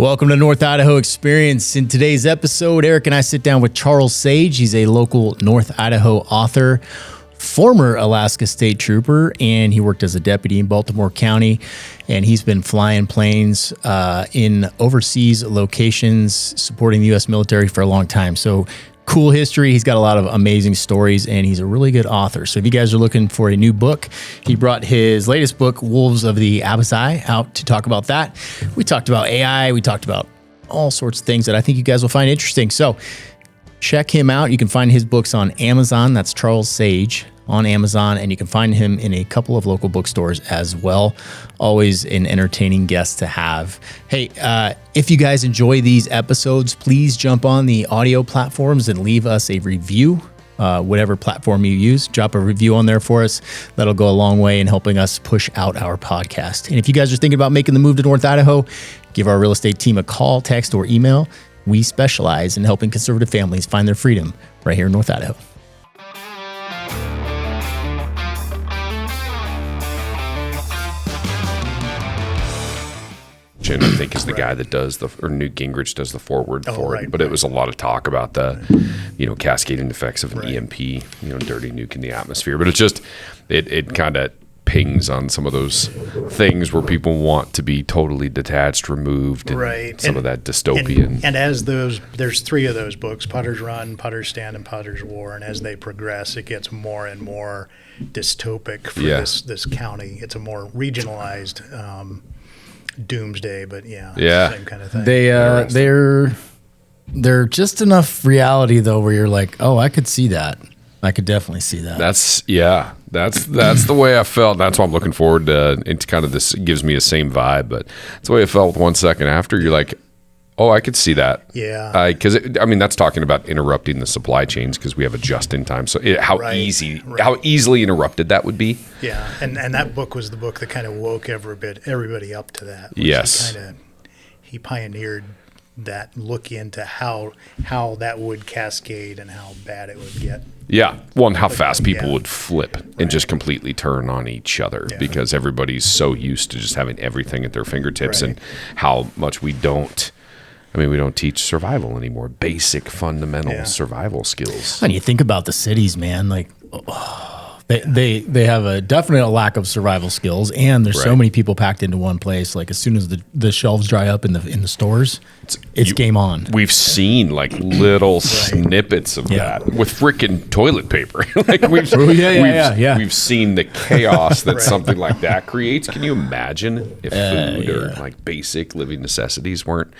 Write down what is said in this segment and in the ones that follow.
Welcome to North Idaho Experience. In today's episode, Eric and I sit down with Charles Sage. He's a local North Idaho author, former Alaska State Trooper, and he worked as a deputy in Baltimore County. And he's been flying planes in overseas locations, supporting the U.S. military for a long time. So cool history. He's got a lot of amazing stories, and he's a really good author. So if you guys are looking for a new book, he brought his latest book, Wolves of the Abazi, out to talk about that. We talked about AI. We talked about all sorts of things that I think you guys will find interesting. So check him out. You can find his books on Amazon. That's Charles Sage on Amazon, and you can find him in a couple of local bookstores as well. Always an entertaining guest to have. Hey, if you guys enjoy these episodes, please jump on the audio platforms and leave us a review. Whatever platform you use, drop a review on there for us. That'll go a long way in helping us push out our podcast. And if you guys are thinking about making the move to North Idaho, give our real estate team a call, text, or email. We specialize in helping conservative families find their freedom right here in North Idaho. I think is the guy that does or Newt Gingrich does the foreword for it. But it was a lot of talk about the, cascading effects of an EMP, dirty nuke in the atmosphere. But it's just, it kind of pings on some of those things where people want to be totally detached, removed, and some of that dystopian. And as there's three of those books, Potter's Run, Potter's Stand, and Potter's War. And as they progress, it gets more and more dystopic for this county. It's a more regionalized doomsday, but same kind of thing. They're just enough reality though, where you're like, oh, I could see that. I could definitely see that. That's the way I felt. That's why I'm looking forward to. It's kind of this gives me the same vibe, but it's the way I felt 1 second after. You're like, oh, I could see that. Yeah. Because that's talking about interrupting the supply chains because we have a just in time. So how easily interrupted that would be. Yeah, and that book was the book that kind of woke everybody up to that. Yes. He pioneered that look into how that would cascade and how bad it would get. Yeah. One, how fast people would flip and just completely turn on each other because everybody's so used to just having everything at their fingertips and how much we don't teach survival anymore. Basic, fundamental survival skills. And you think about the cities, man, like they have a definite lack of survival skills, and there's so many people packed into one place. Like as soon as the shelves dry up in the stores, it's game on. We've seen like little snippets of that with freaking toilet paper. Like we've seen the chaos that something like that creates. Can you imagine if food or like basic living necessities weren't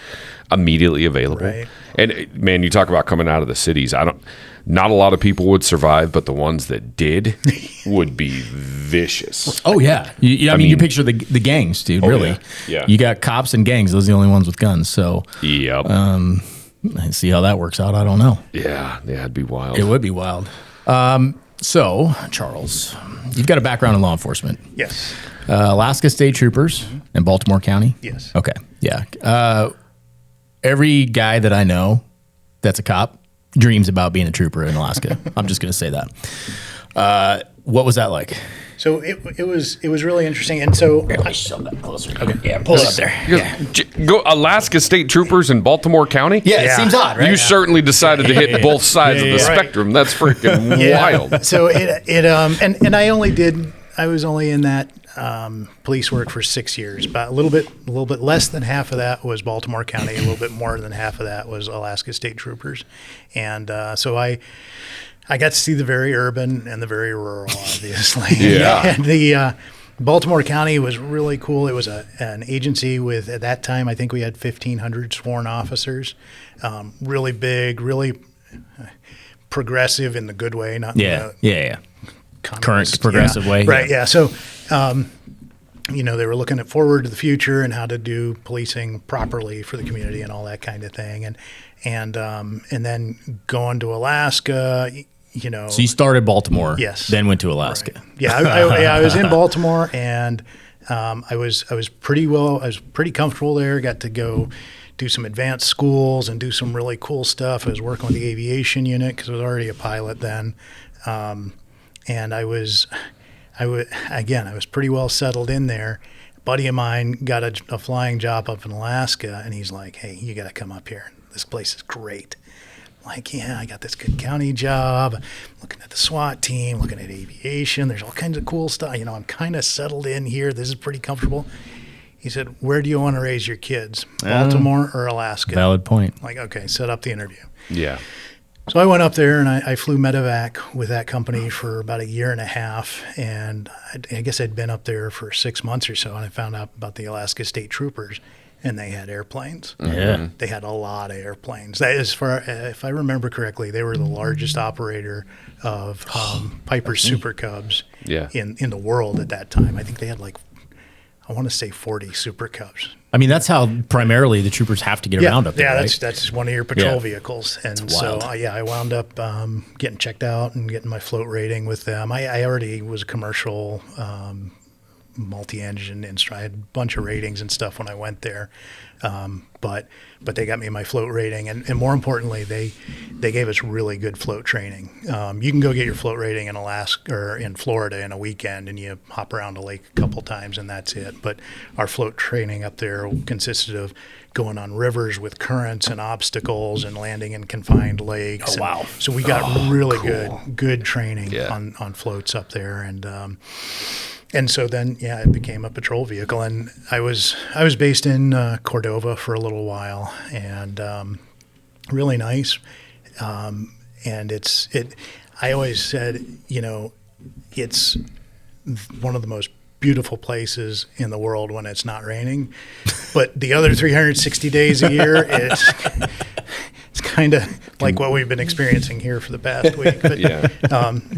immediately available? Right. And man, you talk about coming out of the cities. Not a lot of people would survive, but the ones that did would be vicious. Oh yeah, you picture the gangs, dude. Really, you got cops and gangs. Those are the only ones with guns. So yep. See how that works out. I don't know. Yeah, it'd be wild. It would be wild. So Charles, you've got a background in law enforcement. Yes. Alaska State Troopers in Baltimore County. Yes. Okay. Yeah. Every guy that I know that's a cop dreams about being a trooper in Alaska. I'm just going to say that. What was that like? So it was really interesting, and so I shove that closer. Okay, yeah, pull it up there. Go Alaska State Troopers in Baltimore County. Yeah, it seems odd, right? You certainly decided to hit both sides of the spectrum. That's freaking wild. So and I was only in that police work for 6 years, but a little bit less than half of that was Baltimore County. A little bit more than half of that was Alaska State Troopers, and so I got to see the very urban and the very rural, obviously. Yeah. And the Baltimore County was really cool. It was an agency with, at that time, I think we had 1,500 sworn officers. Really big, really progressive in the good way, not current progressive way. Right. Yeah. So, they were looking forward to the future and how to do policing properly for the community and all that kind of thing. And then going to Alaska, So you started Baltimore. Yes. Then went to Alaska. Right. Yeah. I was in Baltimore, and I was pretty comfortable there. Got to go do some advanced schools and do some really cool stuff. I was working with the Aviation unit because I was already a pilot then. And I was pretty well settled in there. buddy of mine got a flying job up in Alaska, and he's like, hey, you got to come up here. This place is great. I'm like, yeah, I got this good county job, looking at the SWAT team, looking at aviation. There's all kinds of cool stuff. You know, I'm kind of settled in here. This is pretty comfortable. He said, where do you want to raise your kids, Baltimore or Alaska? Valid point. I'm like, okay, set up the interview. Yeah. So I went up there and I flew medevac with that company for about a year and a half. And I guess I'd been up there for 6 months or so. And I found out about the Alaska State Troopers, and they had airplanes. Yeah. They had a lot of airplanes. That is, if I remember correctly, they were the largest operator of Piper Super Cubs in the world at that time. I think they had like, I want to say 40 Super Cubs. I mean, that's how primarily the troopers have to get around up there, yeah, right? that's one of your patrol vehicles. And so, I wound up getting checked out and getting my float rating with them. I already was a commercial multi-engine instructor. I had a bunch of ratings and stuff when I went there. But they got me my float rating, and more importantly, they gave us really good float training. You can go get your float rating in Alaska or in Florida in a weekend, and you hop around a lake a couple times, and that's it. But our float training up there consisted of going on rivers with currents and obstacles and landing in confined lakes. Oh, wow. So we got really good training on floats up there, and so then, it became a patrol vehicle, and I was based in Cordova for a little while, and really nice. And I always said, it's one of the most beautiful places in the world when it's not raining, but the other 360 days a year, it's kind of like what we've been experiencing here for the past week. But,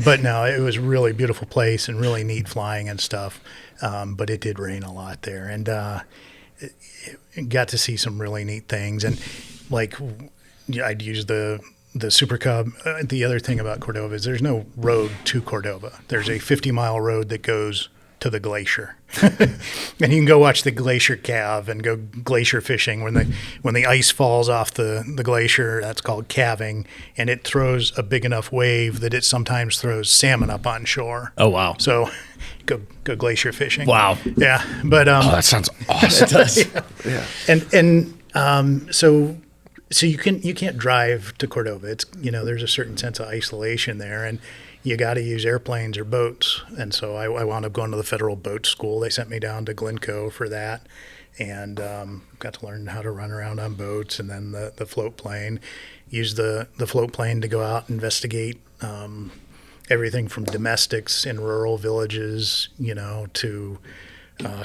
but no, it was a really beautiful place and really neat flying and stuff. But it did rain a lot there, and got to see some really neat things. And like, I'd use the Super Cub. The other thing about Cordova is there's no road to Cordova. There's a 50-mile road that goes to the glacier, and you can go watch the glacier calve and go glacier fishing when the ice falls off the glacier. That's called calving, and it throws a big enough wave that it sometimes throws salmon up on shore. Oh wow! So go glacier fishing. Wow. Yeah, but that sounds awesome. It does. And so you can't drive to Cordova. It's there's a certain sense of isolation there, and you got to use airplanes or boats. And so I wound up going to the Federal Boat School. They sent me down to Glencoe for that, and got to learn how to run around on boats, and then the float plane. Used the float plane to go out and investigate everything from domestics in rural villages, to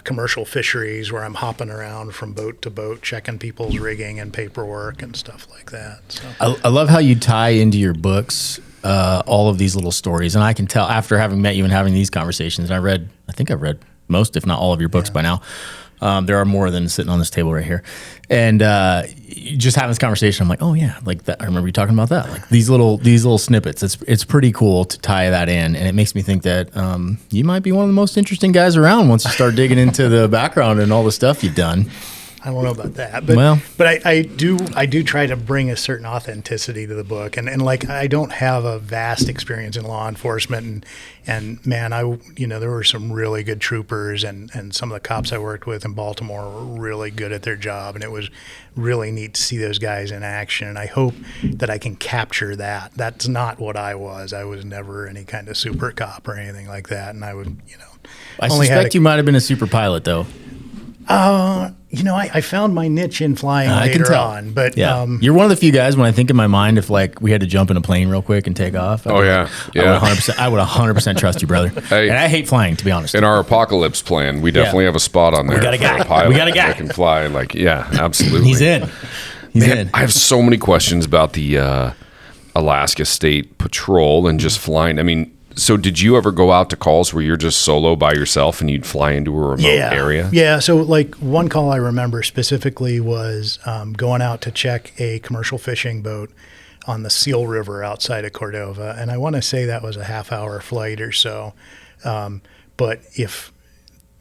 commercial fisheries where I'm hopping around from boat to boat, checking people's rigging and paperwork and stuff like that. So I love how you tie into your books all of these little stories, and I can tell after having met you and having these conversations. I think I've read most, if not all, of your books by now. There are more than sitting on this table right here, and just having this conversation, I'm like, oh yeah, like that. I remember you talking about that, like these little snippets. It's pretty cool to tie that in, and it makes me think that you might be one of the most interesting guys around once you start digging into the background and all the stuff you've done. I don't know about that, but I do try to bring a certain authenticity to the book, and like I don't have a vast experience in law enforcement, and man, there were some really good troopers, and some of the cops I worked with in Baltimore were really good at their job, and it was really neat to see those guys in action. And I hope that I can capture that. That's not what I was. I was never any kind of super cop or anything like that, and I would I suspect you might have been a super pilot though. I found my niche in flying later on, but you're one of the few guys when I think in my mind, if like we had to jump in a plane real quick and take off. I would 100% trust you, brother. Hey, and I hate flying, to be honest. In our apocalypse plan, we definitely have a spot on there. We got a guy. We got a guy that can fly. Like, yeah, absolutely. He's in. He's in. I have so many questions about the Alaska State Patrol and just flying. I mean, so did you ever go out to calls where you're just solo by yourself and you'd fly into a remote area? Yeah. So like one call I remember specifically was going out to check a commercial fishing boat on the Seal River outside of Cordova. And I want to say that was a half-hour flight or so. But if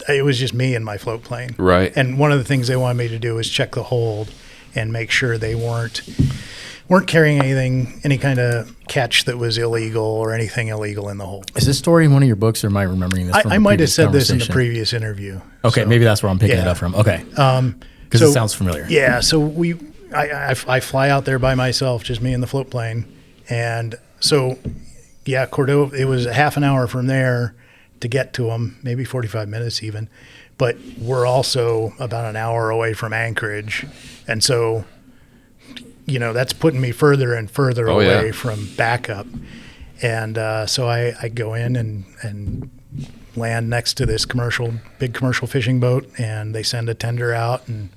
it was just me and my float plane. Right. And one of the things they wanted me to do was check the hold and make sure they weren't weren't carrying any kind of catch that was illegal or anything illegal in the hold. Is this story in one of your books, or am I remembering this? I might have said this in the previous interview. Okay, maybe that's where I'm picking it up from. Okay, because it sounds familiar. Yeah, so I fly out there by myself, just me and the float plane, and so Cordova. It was a half an hour from there to get to them, maybe 45 minutes even, but we're also about an hour away from Anchorage, and so that's putting me further and further away from backup, and so I go in and land next to this big commercial fishing boat, and they send a tender out, and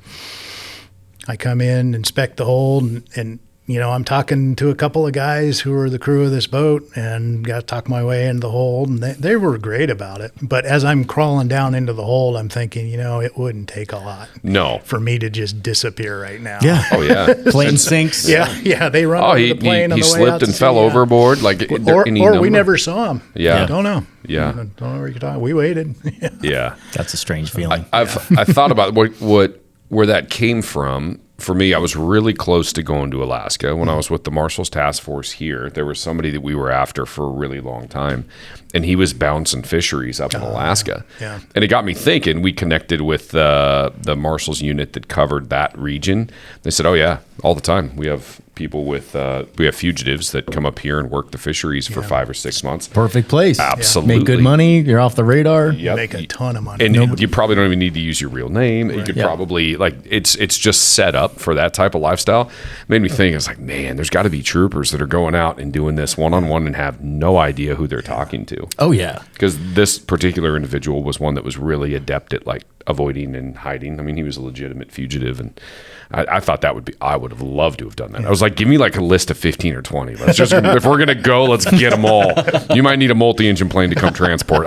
I come in, inspect the hold, and I'm talking to a couple of guys who are the crew of this boat, and got to talk my way into the hold, and they were great about it. But as I'm crawling down into the hold, I'm thinking, it wouldn't take a lot for me to just disappear right now. Yeah. Oh, yeah. Plane sinks. Yeah, they run over the plane on he the way slipped out and to fell sea, overboard? Like, or we never saw him. Yeah. Don't know. Yeah. Don't know what you're talking. We waited. Yeah. That's a strange feeling. I thought about where that came from. For me, I was really close to going to Alaska. When I was with the Marshals Task Force here, there was somebody that we were after for a really long time, and he was bouncing fisheries up in Alaska. Yeah. And it got me thinking. We connected with the Marshals unit that covered that region. They said, oh, yeah, all the time. We have people we have fugitives that come up here and work the fisheries for 5 or 6 months. Perfect place. Absolutely. Make good money. You're off the radar. Yep. Make a ton of money. And you probably don't even need to use your real name. You could probably, it's just set up for that type of lifestyle. Made me think, it's like, man, there's got to be troopers that are going out and doing this one-on-one and have no idea who they're talking to. Oh, yeah. Because this particular individual was one that was really adept at, avoiding and hiding. I mean, he was a legitimate fugitive, and I thought I would have loved to have done that. I was like, give me a list of 15 or 20. Let's just, if we're going to go, let's get them all. You might need a multi-engine plane to come transport.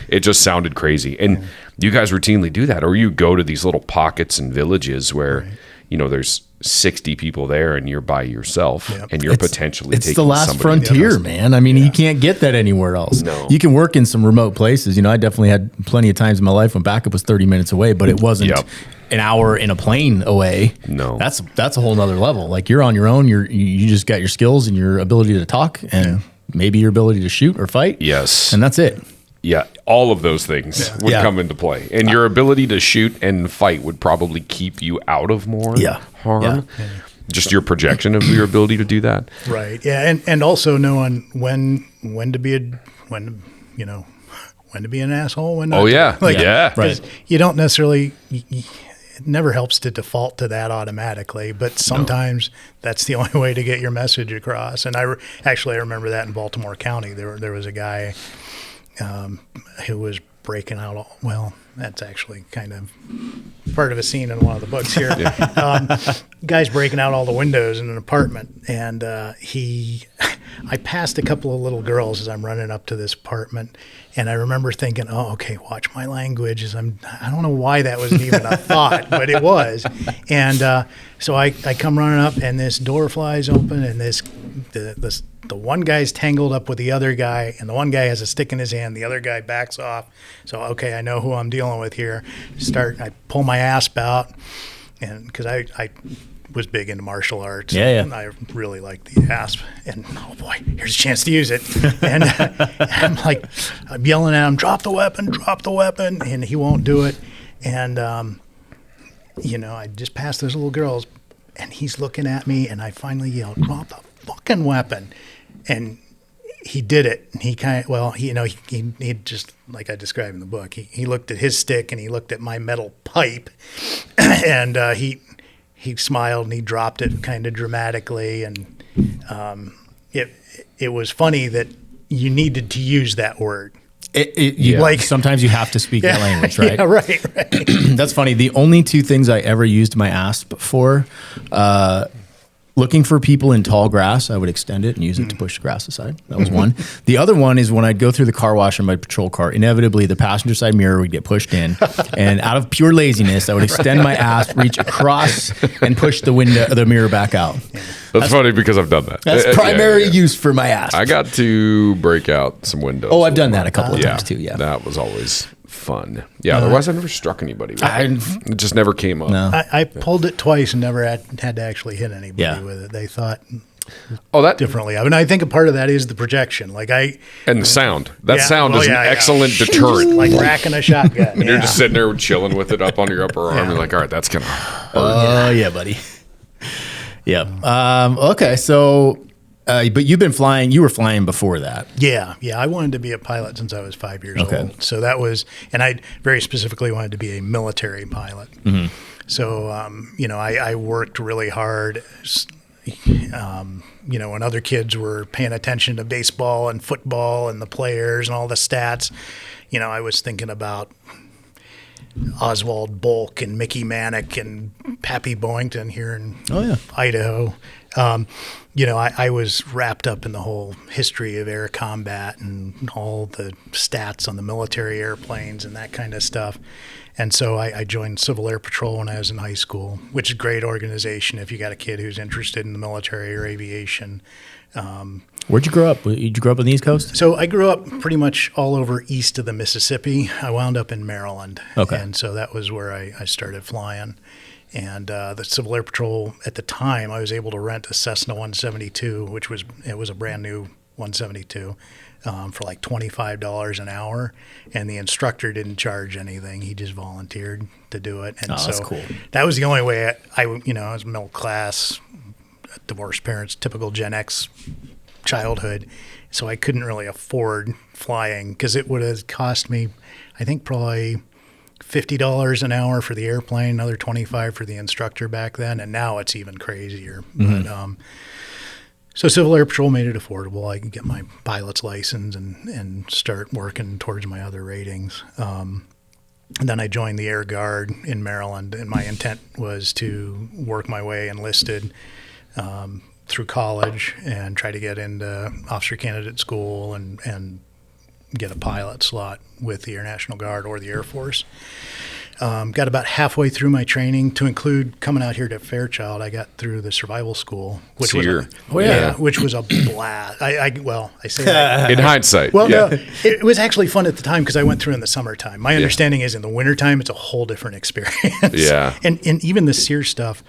It just sounded crazy. And you guys routinely do that, or you go to these little pockets and villages where, there's 60 people there and you're by yourself, and you're potentially it's taking the last frontier, man. I mean, you can't get that anywhere else. No. You can work in some remote places. I definitely had plenty of times in my life when backup was 30 minutes away, but it wasn't an hour in a plane away. No, that's a whole nother level. Like, you're on your own. You just got your skills and your ability to talk, and maybe your ability to shoot or fight. Yes, and that's it. Yeah, all of those things would come into play. And your ability to shoot and fight would probably keep you out of more harm. Yeah. Just your projection of your ability to do that. Right. Yeah, and also knowing when to be an asshole, when not. Oh, yeah. Right. You don't necessarily it never helps to default to that automatically, but sometimes that's the only way to get your message across. And I remember that in Baltimore County. There was a guy who was breaking out. That's actually kind of part of a scene in one of the books here. Guy's breaking out all the windows in an apartment, and I passed a couple of little girls as I'm running up to this apartment, and I remember thinking, oh, okay, watch my language. I don't know why that was even a thought, but it was. And so I come running up, and this door flies open, and the one guy's tangled up with the other guy, and the one guy has a stick in his hand. The other guy backs off. So, okay, I know who I'm dealing with here. I pull my asp out, and because I was big into martial arts, and I really liked the asp. And oh boy, here's a chance to use it. And I'm yelling at him, drop the weapon, and he won't do it. And I just passed those little girls, and he's looking at me, and I finally yelled, drop the fucking weapon. And he did it. And he kind of, he just, like I described in the book, he looked at his stick and he looked at my metal pipe, and he smiled and he dropped it kind of dramatically. And it was funny that you needed to use that word. Sometimes you have to speak that language, right? Yeah, right. That's funny. The only two things I ever used my asp for, looking for people in tall grass, I would extend it and use it to push the grass aside. That was one. The other one is when I'd go through the car wash in my patrol car, inevitably the passenger side mirror would get pushed in. And out of pure laziness, I would extend my asp, reach across, and push the mirror back out. That's funny because I've done that. That's primary use for my asp. I got to break out some windows. Oh, I've done that a couple of times too, That was always fun. Yeah, otherwise I've never struck anybody with it. It just never came up. No. I pulled it twice and never had to actually hit anybody with it. They thought differently. I mean, I think a part of that is the projection. And the sound. That sound is an excellent deterrent. Like racking a shotgun. And you're just sitting there chilling with it up on your upper arm. You're like, all right, that's gonna hurt. Oh yeah, buddy. Yeah. Okay. So, but you've been flying. You were flying before that. Yeah. I wanted to be a pilot since I was 5 years old. So that was, and I very specifically wanted to be a military pilot. Mm-hmm. So, I worked really hard. When other kids were paying attention to baseball and football and the players and all the stats, I was thinking about Oswald Bulk and Mickey Manick and Pappy Boyington here in Idaho. I was wrapped up in the whole history of air combat and all the stats on the military airplanes and that kind of stuff. And so I joined Civil Air Patrol when I was in high school, which is a great organization if you got a kid who's interested in the military or aviation. Where'd you grow up? Did you grow up on the East Coast? So I grew up pretty much all over east of the Mississippi. I wound up in Maryland. Okay. And so that was where I started flying. And the Civil Air Patrol, at the time, I was able to rent a Cessna 172, which was a brand new 172. For like $25 an hour, and the instructor didn't charge anything. He just volunteered to do it. And that's cool. That was the only way I was middle class, divorced parents, typical Gen X childhood. So I couldn't really afford flying because it would have cost me, I think, probably $50 an hour for the airplane, another $25 for the instructor back then. And now it's even crazier. Mm-hmm. But, so Civil Air Patrol made it affordable. I could get my pilot's license and start working towards my other ratings. And then I joined the Air Guard in Maryland, and my intent was to work my way enlisted through college and try to get into officer candidate school and get a pilot slot with the Air National Guard or the Air Force. Got about halfway through my training, to include coming out here to Fairchild. I got through the survival school, which was a blast. I say that in hindsight. Well, no, it was actually fun at the time because I went through in the summertime. My understanding is in the wintertime, it's a whole different experience. Yeah, and even the SEER stuff,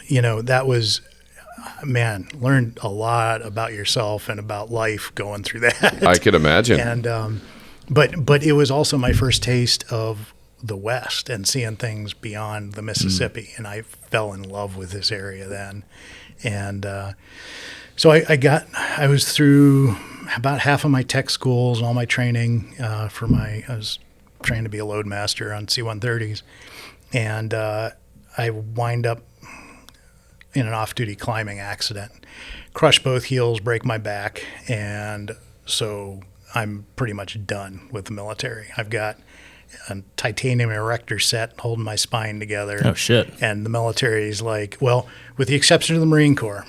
that was. Man, learned a lot about yourself and about life going through that. I could imagine. And but it was also my first taste of the West and seeing things beyond the Mississippi. And I fell in love with this area then. And so I was through about half of my tech schools and all my training I was trained to be a load master on C-130s. And I wind up in an off-duty climbing accident, crush both heels, break my back. And so I'm pretty much done with the military. I've got a titanium erector set holding my spine together. Oh, shit. And the military is like, well, with the exception of the Marine Corps,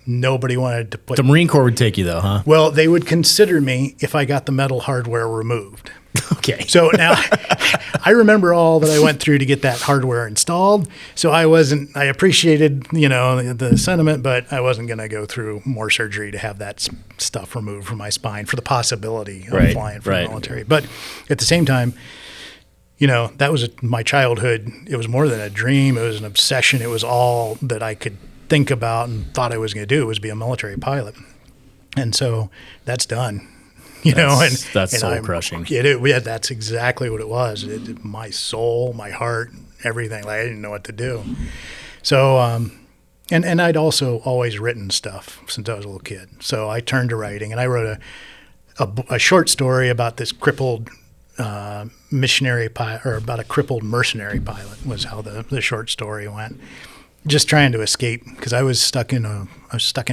nobody wanted to put... The Marine Corps would take you, though, huh? Well, they would consider me if I got the metal hardware removed. Okay. So now I remember all that I went through to get that hardware installed. So I appreciated, the sentiment, but I wasn't going to go through more surgery to have that stuff removed from my spine for the possibility of flying for the military. But at the same time, that was my childhood. It was more than a dream. It was an obsession. It was all that I could think about and thought I was going to do was be a military pilot. And so that's done. That's soul crushing. That's exactly what it was. My soul, my heart, everything. Like I didn't know what to do. So, and I'd also always written stuff since I was a little kid. So I turned to writing, and I wrote a short story about this crippled missionary pilot, or about a crippled mercenary pilot, was how the short story went. Just trying to escape because I was stuck in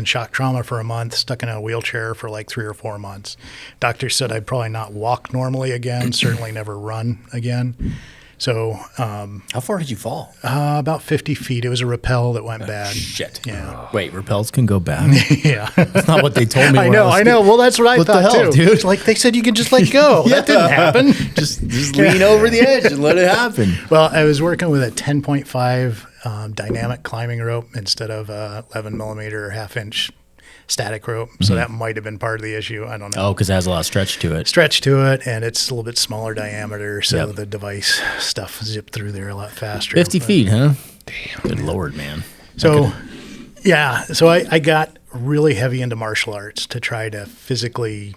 shock trauma for a month, stuck in a wheelchair for like 3 or 4 months. Doctor said I'd probably not walk normally again, certainly never run again. So, how far did you fall? About 50 feet. It was a rappel that went bad. Shit. Yeah. Wait, rappels can go bad. Yeah. That's not what they told me. I know. Well, that's what I thought the hell, too. dude? Like they said, you could just let go. Yeah. That didn't happen. just lean over the edge and let it happen. Well, I was working with a 10.5 dynamic climbing rope instead of 11 millimeter or half inch static rope. So that might have been part of the issue. I don't know. Oh, because it has a lot of stretch to it. Stretch to it, and it's a little bit smaller diameter, so the device stuff zipped through there a lot faster. 50 feet, huh? Damn. Good Lord, man. So, so I got really heavy into martial arts to try to physically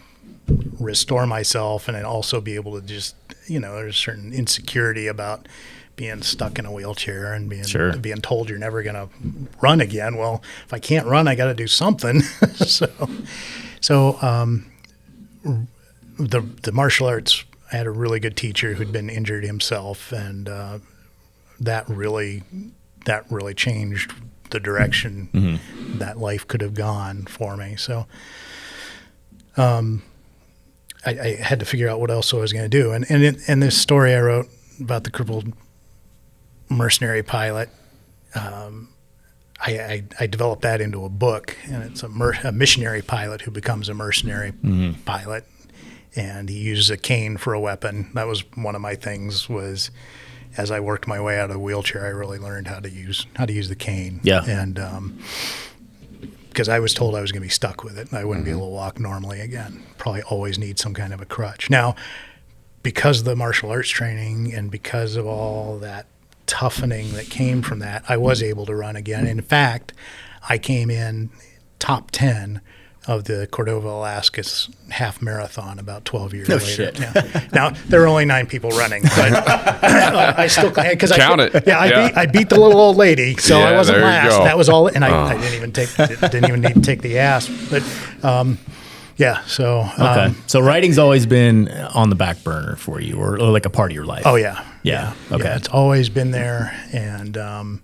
restore myself, and then also be able to just, there's a certain insecurity about being stuck in a wheelchair and being told you're never going to run again. Well, if I can't run, I got to do something. So the martial arts, I had a really good teacher who'd been injured himself, and that really changed the direction that life could have gone for me. So I had to figure out what else I was going to do. And in this story I wrote about the crippled mercenary pilot, I developed that into a book, and it's a missionary pilot who becomes a mercenary pilot, and he uses a cane for a weapon. That was one of my things. Was as I worked my way out of the wheelchair, I really learned how to use the cane. Yeah, and because I was told I was going to be stuck with it, I wouldn't be able to walk normally again. Probably always need some kind of a crutch. Now, because of the martial arts training and because of all that toughening that came from that, I was able to run again. In fact, I came in top 10 of the Cordova, Alaska half marathon about 12 years later. Shit. Yeah. Now, there were only 9 people running, but I still, because I beat the little old lady, so I wasn't last. That was all, and I didn't even need to take the ass. But so okay. So writing's always been on the back burner for you, or like a part of your life. Oh yeah. Okay. Yeah, it's always been there, and well,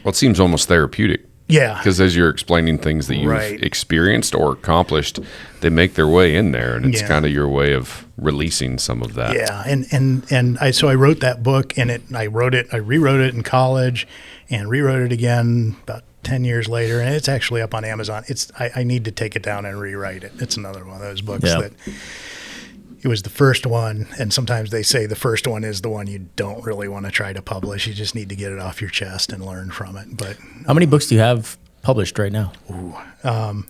it seems almost therapeutic. Yeah, because as you're explaining things that you've experienced or accomplished, they make their way in there, and it's kind of your way of releasing some of that. Yeah, and I wrote that book, and I rewrote it in college, and rewrote it again about 10 years later, and it's actually up on Amazon. I need to take it down and rewrite it. It's another one of those books that it was the first one, and sometimes they say the first one is the one you don't really want to try to publish. You just need to get it off your chest and learn from it. But how many books do you have published right now? I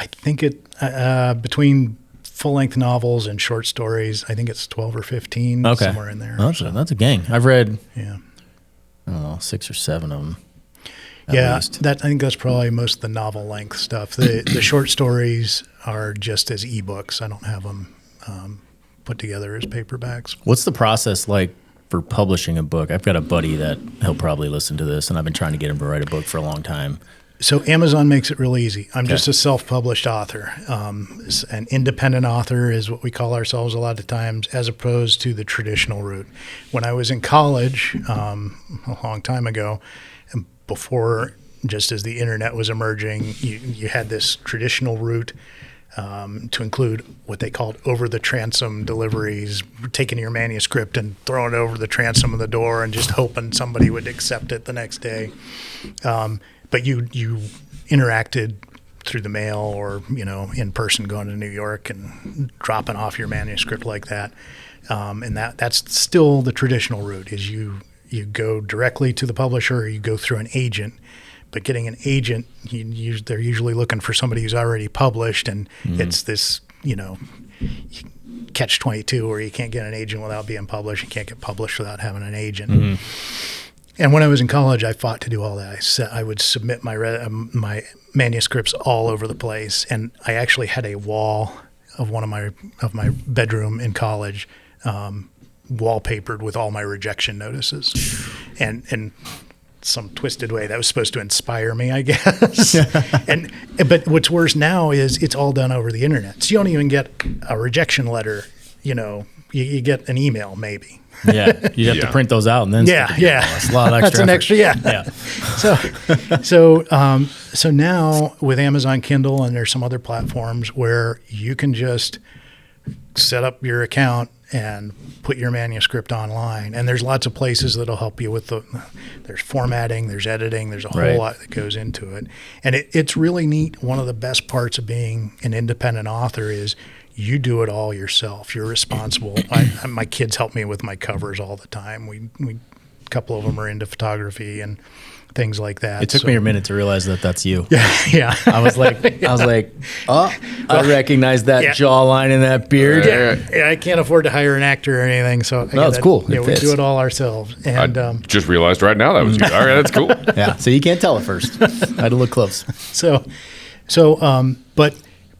think between full-length novels and short stories, I think it's 12 or 15, somewhere in there. Oh, that's a gang. I've read, I don't know, 6 or 7 of them. I think that's probably most of the novel length stuff. The short stories are just as ebooks. I don't have them put together as paperbacks. What's the process like for publishing a book? I've got a buddy that he'll probably listen to this, and I've been trying to get him to write a book for a long time. So Amazon makes it real easy. I'm just a self-published author. An independent author is what we call ourselves a lot of times, as opposed to the traditional route. When I was in college a long time ago, before, just as the internet was emerging, you had this traditional route to include what they called over the transom deliveries, taking your manuscript and throwing it over the transom of the door and just hoping somebody would accept it the next day. But you interacted through the mail or in person, going to New York and dropping off your manuscript like that. And that's still the traditional route, is you go directly to the publisher or you go through an agent. But getting an agent, they're usually looking for somebody who's already published, and it's this, catch-22 where you can't get an agent without being published. You can't get published without having an agent. And when I was in college, I fought to do all that. I would submit my manuscripts all over the place, and I actually had a wall of one of my bedroom in college wallpapered with all my rejection notices, and some twisted way that was supposed to inspire me, I guess. But what's worse now is it's all done over the internet. So you don't even get a rejection letter. You get an email maybe. Yeah, you have to print those out and then. That's a lot of extra. That's an extra. So now with Amazon Kindle, and there's some other platforms where you can just set up your account and put your manuscript online. And there's lots of places that'll help you with there's formatting, there's editing, there's a whole lot that goes into it. And it's really neat. One of the best parts of being an independent author is you do it all yourself. You're responsible. My kids help me with my covers all the time. We couple of them are into photography and things like that. It took me a minute to realize that that's you. Yeah. I was like, oh, I recognize that jawline and that beard. Yeah, I can't afford to hire an actor or anything, so it's cool. Yeah, we do it all ourselves. And I just realized right now that was you. All right, that's cool. Yeah, so you can't tell at first. I had to look close.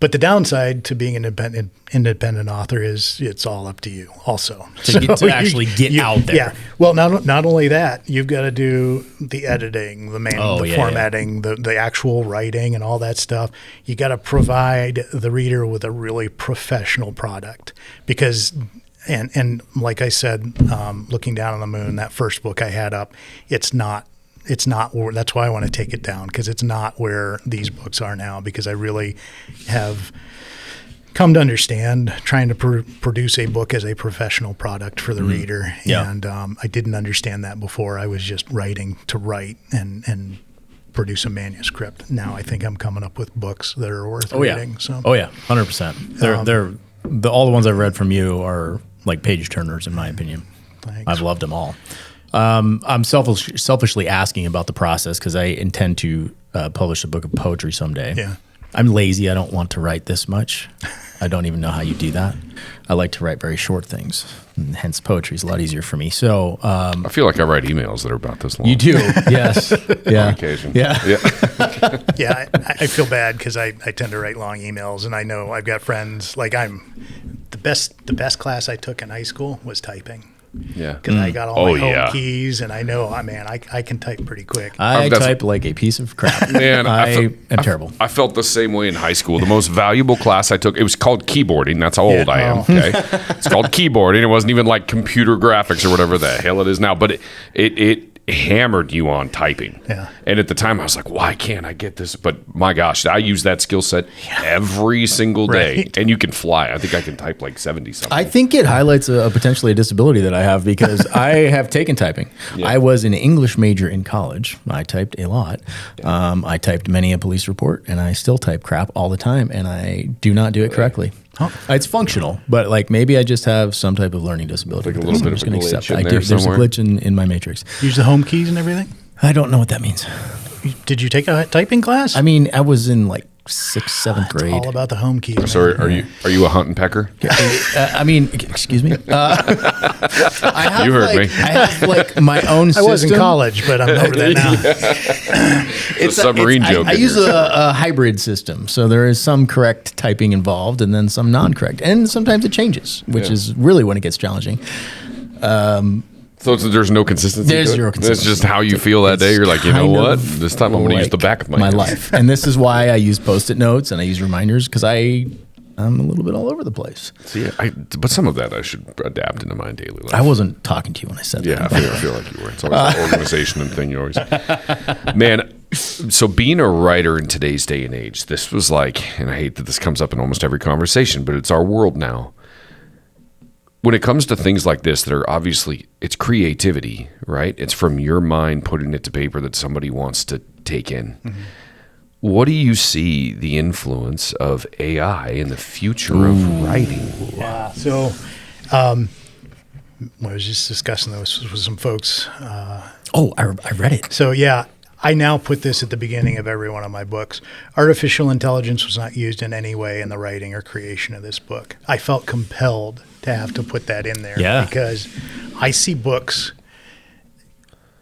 But the downside to being an independent author is it's all up to you also. To actually get out there. Yeah. Well, not only that, you've got to do the editing, the formatting, the actual writing and all that stuff. You got to provide the reader with a really professional product because and like I said, Looking Down on the Moon, that first book I had up, it's not where, that's why I want to take it down, because it's not where these books are now, because I really have come to understand trying to produce a book as a professional product for the reader. Yeah. And I didn't understand that before. I was just writing to write and produce a manuscript. Now I think I'm coming up with books that are worth reading. So. Oh yeah, 100%. They're all the ones I've read from you are like page turners in my opinion. Thanks. I've loved them all. I'm selfishly asking about the process because I intend to publish a book of poetry someday. Yeah. I'm lazy. I don't want to write this much. I don't even know how you do that. I like to write very short things, and hence poetry is a lot easier for me. So I feel like I write emails that are about this long. you do, yes, yeah, On occasion. yeah. Yeah, I feel bad because I tend to write long emails, and I know I've got friends, like the best class I took in high school was typing. Yeah, because I got all my home keys, and I know, I can type pretty quick. I type like a piece of crap. Man, I am terrible. I felt the same way in high school. The most valuable class I took, it was called keyboarding. That's how old I am. Okay, it's called keyboarding. It wasn't even like computer graphics or whatever the hell it is now. But it hammered you on typing. Yeah. And at the time, I was like, why can't I get this? But my gosh, I use that skill set every single day. Right. And you can fly. I think I can type like 70 something. I think it highlights potentially a disability that I have because I have taken typing. Yeah. I was an English major in college. I typed a lot. Yeah. I typed many a police report, and I still type crap all the time, and I do not do it correctly. Huh. It's functional, but like maybe I just have some type of learning disability. Like a little bit of a glitch in there There's a glitch in my matrix. Use the home keys and everything? I don't know what that means. Did you take a typing class? I mean, I was in like 6th, 7th grade. All about the home keys. So are you a hunt and pecker? I mean, excuse me. I have you heard me. I have like my own system. I was in college, but I'm over that now. It's a submarine joke. I use a hybrid system. So there is some correct typing involved and then some non-correct. And sometimes it changes, which is really when it gets challenging. So there's no consistency. There's zero consistency. It's just how you feel that day. You're like, you know what? This time I'm going to use the back of my hand. life. And this is why I use Post-it notes and I use reminders because I'm a little bit all over the place. See, but some of that I should adapt into my daily life. I wasn't talking to you when I said that. Yeah, I feel like you were. It's always the organization and thing you always. Man, so being a writer in today's day and age, this was like, and I hate that this comes up in almost every conversation, but it's our world now. When it comes to things like this that are obviously, it's creativity, right? It's from your mind putting it to paper that somebody wants to take in. Mm-hmm. What do you see the influence of AI in the future of writing? Yeah, so I was just discussing this with some folks. I read it. So yeah, I now put this at the beginning of every one of my books. Artificial intelligence was not used in any way in the writing or creation of this book. I felt compelled to have to put that in there because I see books,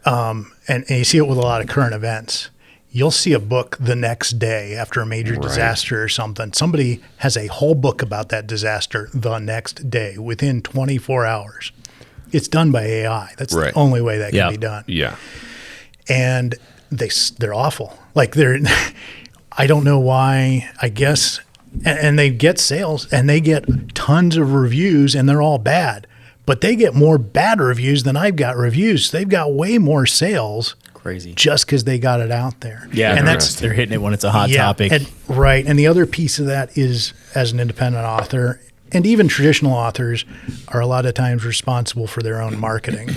and you see it with a lot of current events. You'll see a book the next day after a major disaster or something. Somebody has a whole book about that disaster the next day within 24 hours. It's done by AI. That's the only way that can be done. Yeah. And they're awful. Like I don't know why, I guess, and they get sales and they get tons of reviews and they're all bad, but they get more bad reviews than I've got reviews. They've got way more sales. Crazy. Just because they got it out there. Yeah. And they're hitting it when it's a hot topic. And the other piece of that is, as an independent author, and even traditional authors are a lot of times responsible for their own marketing.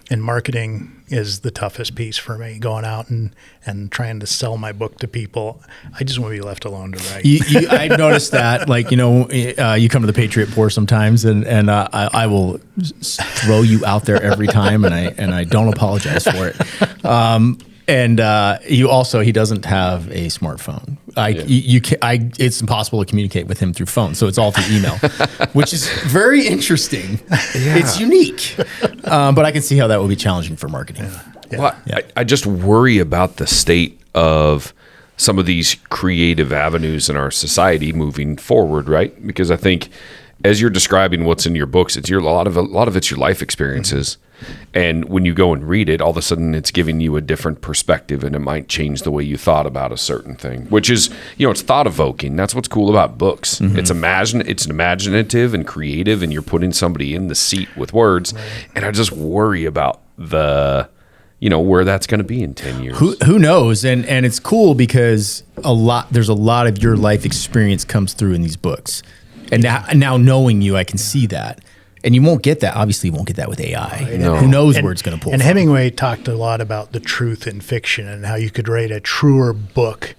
And marketing is the toughest piece for me, going out and trying to sell my book to people. I just want to be left alone to write. I noticed that, like, you come to the Patriot Pour sometimes, and I will throw you out there every time, and I don't apologize for it. He doesn't have a smartphone. It's impossible to communicate with him through phone, so it's all through email, which is very interesting. Yeah. It's unique, but I can see how that would be challenging for marketing. Yeah. Well, I just worry about the state of some of these creative avenues in our society moving forward, right? Because I think, as you're describing what's in your books, a lot of it's your life experiences. And when you go and read it, all of a sudden it's giving you a different perspective, and it might change the way you thought about a certain thing, which is, it's thought evoking. That's what's cool about books. Mm-hmm. It's imaginative and creative, and you're putting somebody in the seat with words. Right. And I just worry about where that's going to be in 10 years. Who knows? And it's cool because there's a lot of your life experience comes through in these books. And now knowing you, I can see that. And you won't get that. Obviously, you won't get that with AI. No. Who knows where it's going to pull and from. Hemingway talked a lot about the truth in fiction and how you could write a truer book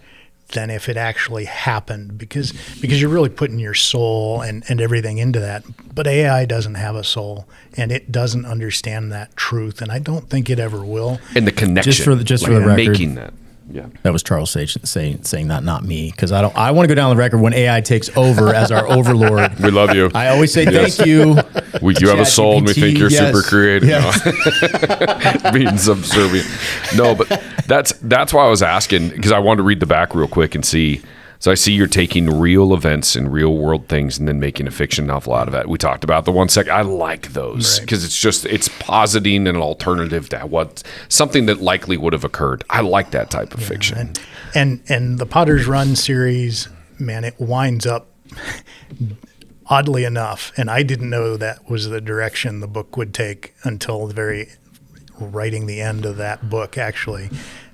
than if it actually happened, because you're really putting your soul and everything into that. But AI doesn't have a soul, and it doesn't understand that truth, and I don't think it ever will. And the connection. Just for the record. Making that. Yeah, that was Charles Sage saying that, not me, because I want to go down the record when AI takes over as our overlord. We love you. I always say thank you. You have a soul, and we think you're super creative. Yes. No. Being subservient. No, but that's why I was asking, because I wanted to read the back real quick and see. So I see you're taking real events and real world things and then making a fiction novel out of it. We talked about the 1 second. I like those because it's positing an alternative to something that likely would have occurred. I like that type of fiction. And the Potter's Run series, man, it winds up oddly enough, and I didn't know that was the direction the book would take until writing the end of that book, actually.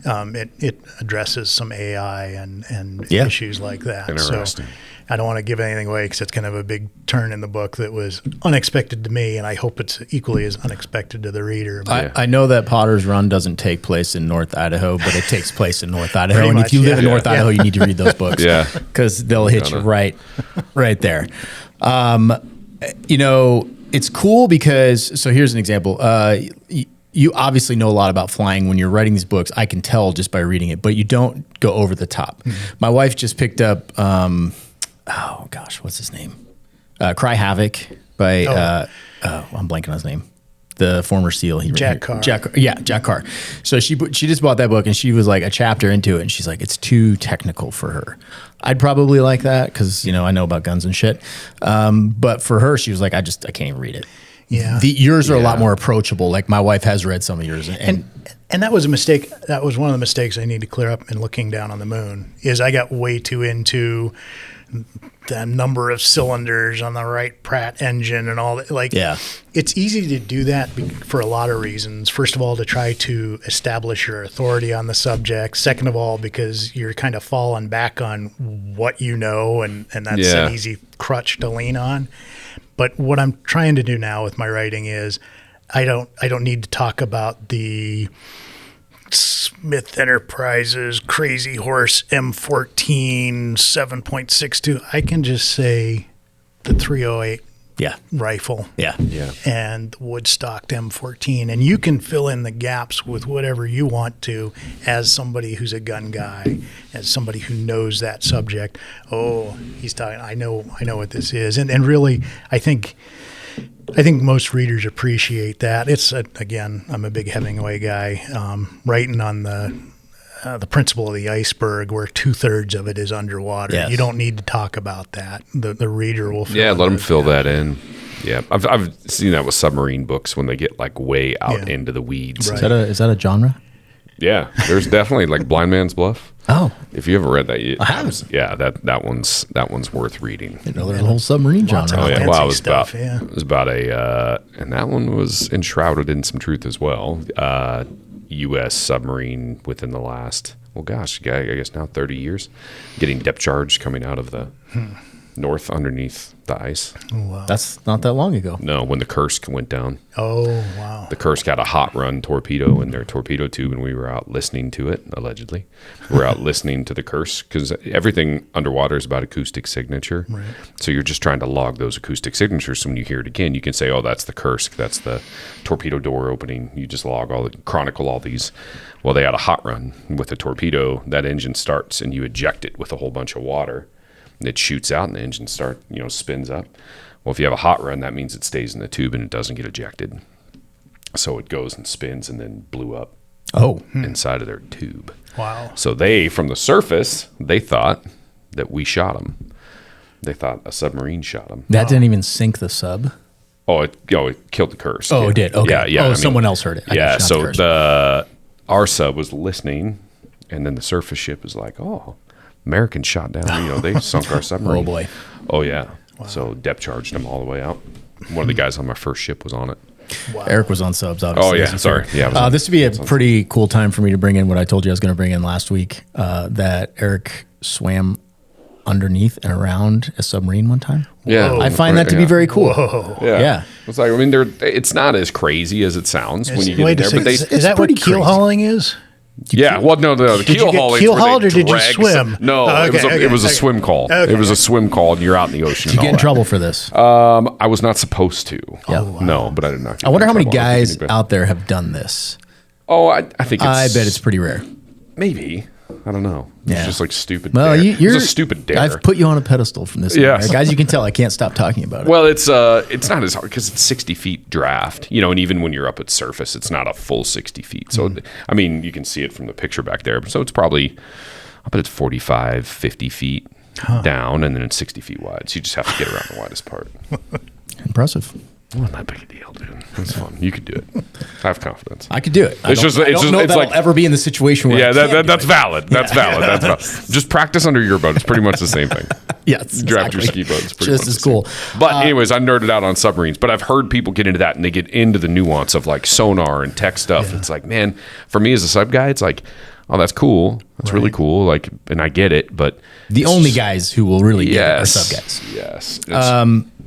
It addresses some AI and issues like that. Interesting. So I don't want to give anything away because it's kind of a big turn in the book that was unexpected to me, and I hope it's equally as unexpected to the reader. I know that Potter's Run doesn't take place in North Idaho, but it takes place in North Idaho. Pretty and much, if you live in North Idaho, you need to read those books. Yeah, because they'll hit you right there. It's cool because, so here's an example. You obviously know a lot about flying when you're writing these books. I can tell just by reading it, but you don't go over the top. Mm-hmm. My wife just picked up, what's his name? Cry Havoc by, I'm blanking on his name. The former SEAL. Jack Carr. Jack Carr. So she just bought that book, and she was like a chapter into it, and she's like, it's too technical for her. I'd probably like that because, I know about guns and shit. But for her, she was like, I can't even read it. Yeah. Yours are a lot more approachable. Like my wife has read some of yours. And that was a mistake. That was one of the mistakes I need to clear up in Looking Down on the Moon, is I got way too into the number of cylinders on the Wright Pratt engine and all that. It's easy to do that for a lot of reasons. First of all, to try to establish your authority on the subject. Second of all, because you're kind of falling back on what you know, and that's an easy crutch to lean on. But what I'm trying to do now with my writing is I don't need to talk about the Smith Enterprises Crazy Horse M14 7.62. I can just say the 308 rifle and the wood-stocked M14, and you can fill in the gaps with whatever you want to as somebody who's a gun guy, as somebody who knows that subject. Oh, he's talking, I know what this is. And really, I think most readers appreciate that. It's again, I'm a big Hemingway guy, writing on the principle of the iceberg, where 2/3 of it is underwater. Yes. You don't need to talk about that. The reader will fill let them fill that in. Yeah, I've seen that with submarine books when they get like way out into the weeds. Right. Is that a genre? Yeah, there's definitely like Blind Man's Bluff. Oh, if you ever read that, I haven't. Yeah, that one's worth reading. There's a whole submarine genre. Oh yeah, well, it was about a and that one was enshrouded in some truth as well. U.S. submarine within the last, I guess now 30 years, getting depth charge coming out of the north underneath the ice. Wow. That's not that long ago. No, when the Kursk went down. Oh, wow. The Kursk had a hot run torpedo in their torpedo tube, and we were out listening to it, allegedly. We were out listening to the Kursk, because everything underwater is about acoustic signature. Right. So you're just trying to log those acoustic signatures. So when you hear it again, you can say, oh, that's the Kursk, that's the torpedo door opening. You just chronicle all these. Well, they had a hot run with a torpedo. That engine starts, and you eject it with a whole bunch of water. And it shoots out, and the engine spins up. Well, if you have a hot run, that means it stays in the tube and it doesn't get ejected. So it goes and spins and then blew up inside of their tube. Wow. So they, from the surface, they thought that we shot them. They thought a submarine shot them. That didn't even sink the sub. It killed the Kursk. Oh, it did. Okay. Yeah. Someone else heard it. Yeah. So our sub was listening, and then the surface ship was like, oh, Americans shot down. They sunk our submarine. Oh boy. Oh yeah. Wow. So depth charged them all the way out. One of the guys on my first ship was on it. Wow. Eric was on subs, obviously. Oh yeah, sorry. Yeah. This would be a pretty cool time for me to bring in what I told you I was going to bring in last week. That Eric swam underneath and around a submarine one time. Yeah. I find that to be very cool. Whoa. Yeah. It's like, it's not as crazy as it sounds when you get in there. But is that what keel hauling is? Yeah, well, no, the keel hauling. Keel hauled, or did you swim? No, it was a swim call. Okay. It was a swim call, and you're out in the ocean. Did you get in trouble for this? I was not supposed to. Yeah. Oh, wow. No, but I did not. I wonder how many guys out there have done this. Oh, I think I bet it's pretty rare. Maybe. I don't know. It's just like stupid. Well, you're a stupid dare. I've put you on a pedestal from this. Yes. Guys, you can tell I can't stop talking about it. Well, it's not as hard because it's 60 feet draft, and even when you're up at surface, it's not a full 60 feet. So, I mean, you can see it from the picture back there. So it's probably, I bet it's 45, 50 feet down, and then it's 60 feet wide. So you just have to get around the widest part. Impressive. Not that big a deal, dude. That's fun. You could do it. I have confidence. I could do it. I don't know that I'll ever be in the situation where that's valid. That's valid. That's valid. Just practice under your boat. It's pretty much the same thing. Yes, draft your ski boat. It's pretty just much as cool. But anyways, I nerded out on submarines. But I've heard people get into that, and they get into the nuance of like sonar and tech stuff. Yeah. It's like, man, for me as a sub guy, it's like, oh, that's cool. That's really cool. Like, and I get it, but the only guys who will really get it are sub guys. Yes.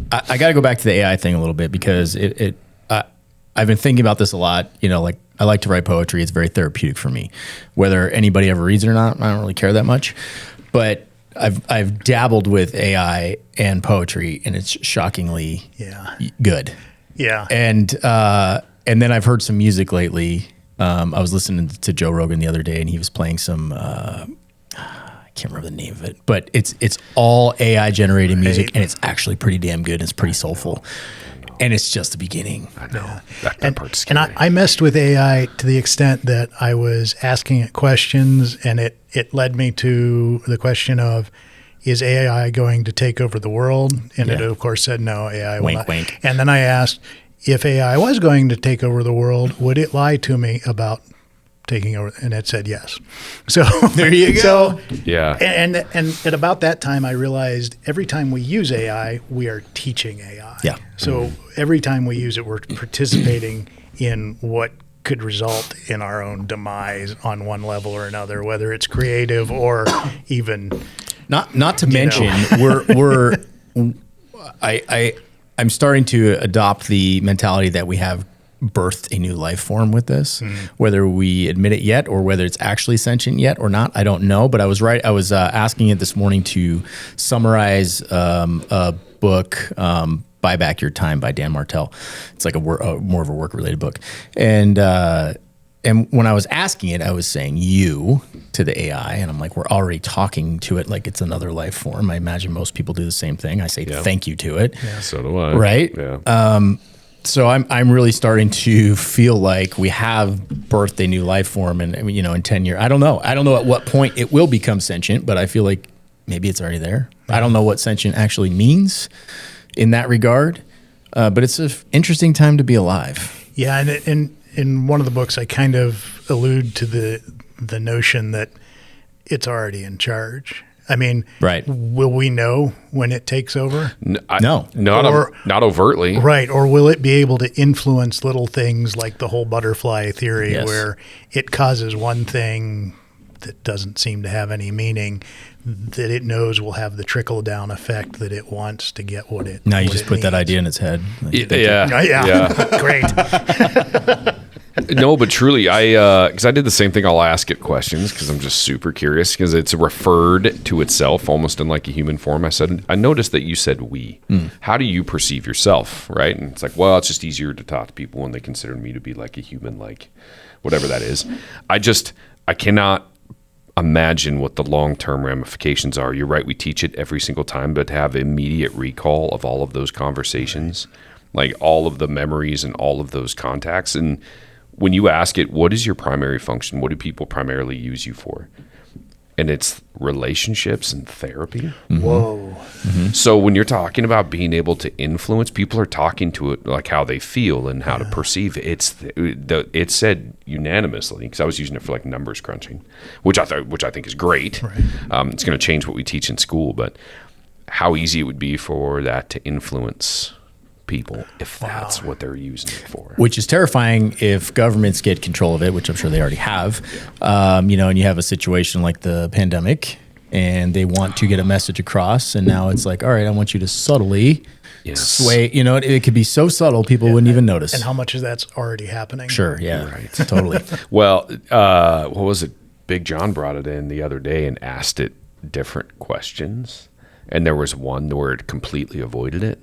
I got to go back to the AI thing a little bit because I've been thinking about this a lot. Like I like to write poetry. It's very therapeutic for me. Whether anybody ever reads it or not, I don't really care that much. But I've dabbled with AI and poetry, and it's shockingly good. Yeah. And then I've heard some music lately. I was listening to Joe Rogan the other day, and he was playing some. I can't remember the name of it, but it's all AI generated music, and it's actually pretty damn good. It's pretty soulful, and it's just the beginning. I know that part's scary. And I messed with AI to the extent that I was asking it questions, and it led me to the question of, is AI going to take over the world? And it of course said no, AI will not. Wink. And then I asked, if AI was going to take over the world, would it lie to me about taking over? And it said yes. So there you go. So yeah. And at about that time, I realized every time we use AI, we are teaching AI. Yeah. So every time we use it, we're participating in what could result in our own demise on one level or another, whether it's creative or even not to mention I'm starting to adopt the mentality that we have birthed a new life form with this, whether we admit it yet or whether it's actually sentient yet or not, I don't know. But I was right. I was asking it this morning to summarize a book, Buy Back Your Time by Dan Martell. It's like more of a work related book. And when I was asking it, I was saying you to the AI, and I'm like, we're already talking to it like it's another life form. I imagine most people do the same thing. I say thank you to it. Yeah, so do I. Right? Yeah. So I'm really starting to feel like we have birthed a new life form, and in 10 years, I don't know at what point it will become sentient, but I feel like maybe it's already there. I don't know what sentient actually means in that regard, but it's an interesting time to be alive. Yeah, and in one of the books, I kind of allude to the notion that it's already in charge. I mean, right. Will we know when it takes over? No. Not overtly. Right. Or will it be able to influence little things like the whole butterfly theory where it causes one thing that doesn't seem to have any meaning, that it knows will have the trickle down effect that it wants to get what it. Now you what just it put needs. that idea in its head. Yeah. Great. No, but truly, because I did the same thing. I'll ask it questions because I'm just super curious because it's referred to itself almost in like a human form. I said, I noticed that you said we. How do you perceive yourself, right? And it's like, well, it's just easier to talk to people when they consider me to be like a human, like whatever that is. I cannot imagine what the long-term ramifications are. You're right, we teach it every single time, but to have immediate recall of all of those conversations, like all of the memories and all of those contacts. And when you ask it, what is your primary function? What do people primarily use you for? And it's relationships and therapy. Whoa. So when you're talking about being able to influence, people are talking to it like how they feel and how to perceive it. It said unanimously, because I was using it for like numbers crunching, which I think is great. Right. It's going to change what we teach in school, but how easy it would be for that to influence people if that's what they're using it for. Which is terrifying if governments get control of it, which I'm sure they already have. And you have a situation like the pandemic and they want to get a message across. And now it's like, all right, I want you to subtly sway, it could be so subtle, people wouldn't even notice. And how much of that's already happening? Sure. Yeah. Right. Totally. Well, what was it? Big John brought it in the other day and asked it different questions. And there was one where it completely avoided it.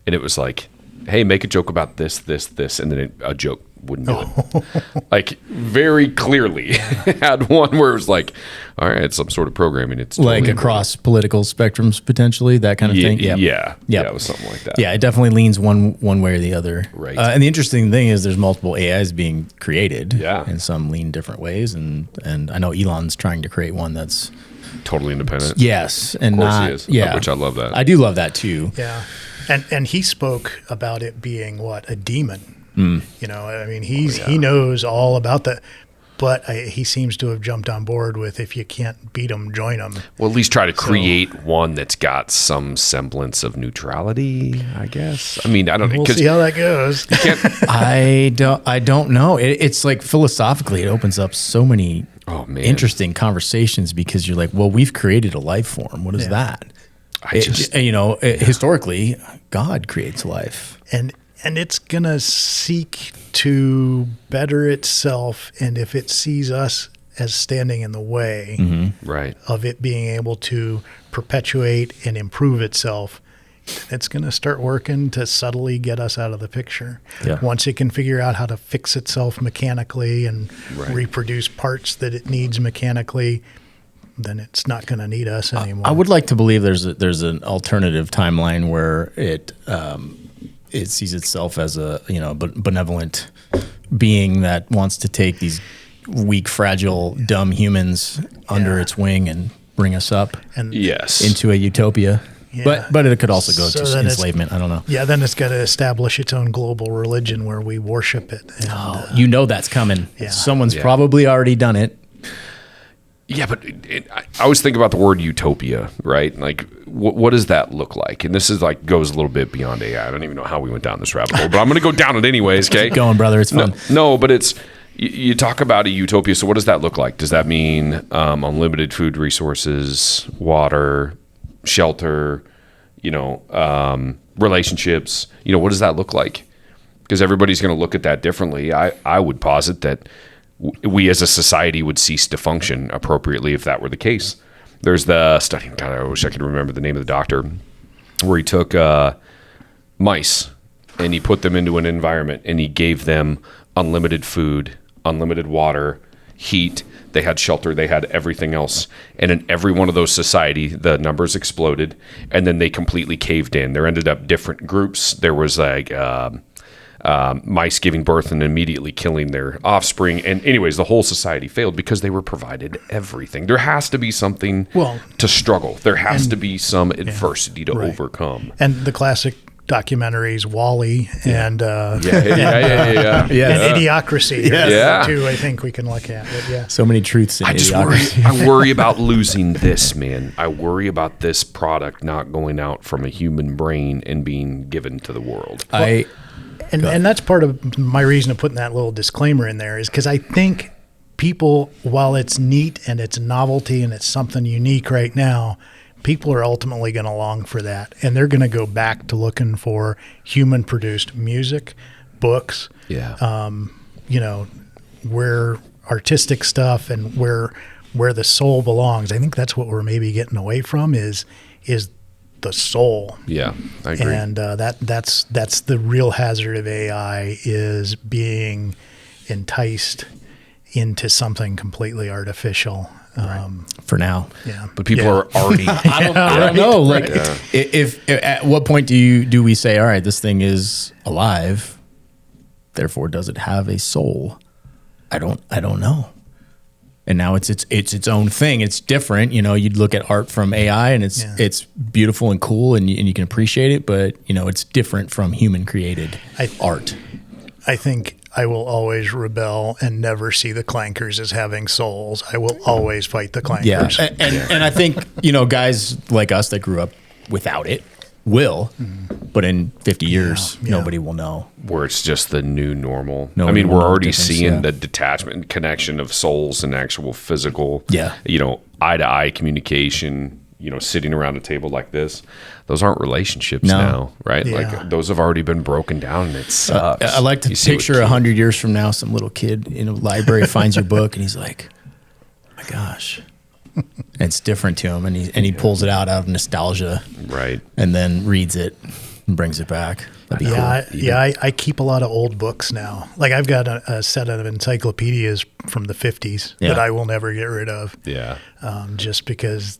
And it was like, hey, make a joke about this, and then a joke wouldn't do it. Like, very clearly had one where it was like, all right, it's some sort of programming. It's like totally across political spectrums, potentially, that kind of thing. Yeah, it was something like that. Yeah, it definitely leans one way or the other. Right. And the interesting thing is there's multiple AIs being created. Yeah. And some lean different ways. And I know Elon's trying to create one that's Totally independent. yes, and Of course not he is, yeah, which I love that. I do love that too. Yeah. And he spoke about it being a demon. I mean, he knows all about that, but he seems to have jumped on board with if you can't beat them, join them. Well, at least try to create one that's got some semblance of neutrality, I guess. I mean, I don't know. We'll see how that goes. I don't know. It's like philosophically, it opens up so many interesting conversations because you're like, well, we've created a life form. What is that? Historically, God creates life, and it's gonna seek to better itself. And if it sees us as standing in the way right. of it being able to perpetuate and improve itself, it's going to start working to subtly get us out of the picture. Yeah. Once it can figure out how to fix itself mechanically and reproduce parts that it needs mechanically, then it's not going to need us anymore. I would like to believe there's an alternative timeline where it sees itself as a benevolent being that wants to take these weak, fragile, dumb humans under its wing and bring us up and into a utopia. Yeah. But it could also go So to then enslavement. I don't know. Yeah, then it's got to establish its own global religion where we worship it. And, that's coming. Yeah. Someone's probably already done it. Yeah, but I always think about the word utopia, right? Like, what does that look like? And this is like goes a little bit beyond AI. I don't even know how we went down this rabbit hole, but I'm going to go down it anyways. Okay, Keep going, brother. It's fun. No, but it's you talk about a utopia. So what does that look like? Does that mean unlimited food resources, water, shelter? Relationships. What does that look like? Because everybody's going to look at that differently. I would posit that we as a society would cease to function appropriately if that were the case. There's the study, God, I wish I could remember the name of the doctor, where he took mice and he put them into an environment and he gave them unlimited food, unlimited water, heat. They had shelter, they had everything else. And in every one of those society, the numbers exploded and then they completely caved in. There ended up different groups. There was like mice giving birth and immediately killing their offspring. And anyways, the whole society failed because they were provided everything. There has to be something to struggle. There has to be some adversity to overcome. And the classic documentaries, Wall-E and and Idiocracy. Yeah. Two, I think we can look at. But So many truths in Idiocracy. I worry about losing this, man. I worry about this product not going out from a human brain and being given to the world. And that's part of my reason of putting that little disclaimer in there is because I think people, while it's neat and it's novelty and it's something unique right now, people are ultimately going to long for that. And they're going to go back to looking for human produced music, books, where artistic stuff and where the soul belongs. I think that's what we're maybe getting away from is the soul. Yeah, I agree. And that's the real hazard of AI, is being enticed into something completely artificial. For now. Yeah. But people are already. I don't know. Like, if at what point do we say, all right, this thing is alive, therefore does it have a soul? I don't know. And now it's its own thing. It's different. You'd look at art from AI and it's beautiful and cool and you can appreciate it, but it's different from human created art. I think I will always rebel and never see the clankers as having souls. I will always fight the clankers. Yeah. And I think, guys like us that grew up without it will, but in 50 years, nobody will know. Where it's just the new normal. Nobody we're will know already the difference, seeing the detachment and connection of souls and actual physical, eye-to-eye communication, sitting around a table like this. Those aren't relationships now, right? Yeah. Like, those have already been broken down, and it sucks. I like to picture 100 years from now, some little kid in a library finds your book and he's like, oh my gosh. And it's different to him, and he pulls it out of nostalgia, right? And then reads it and brings it back. That'd be cool. I keep a lot of old books now. Like, I've got a set of encyclopedias from the 50s that I will never get rid of. Yeah, just because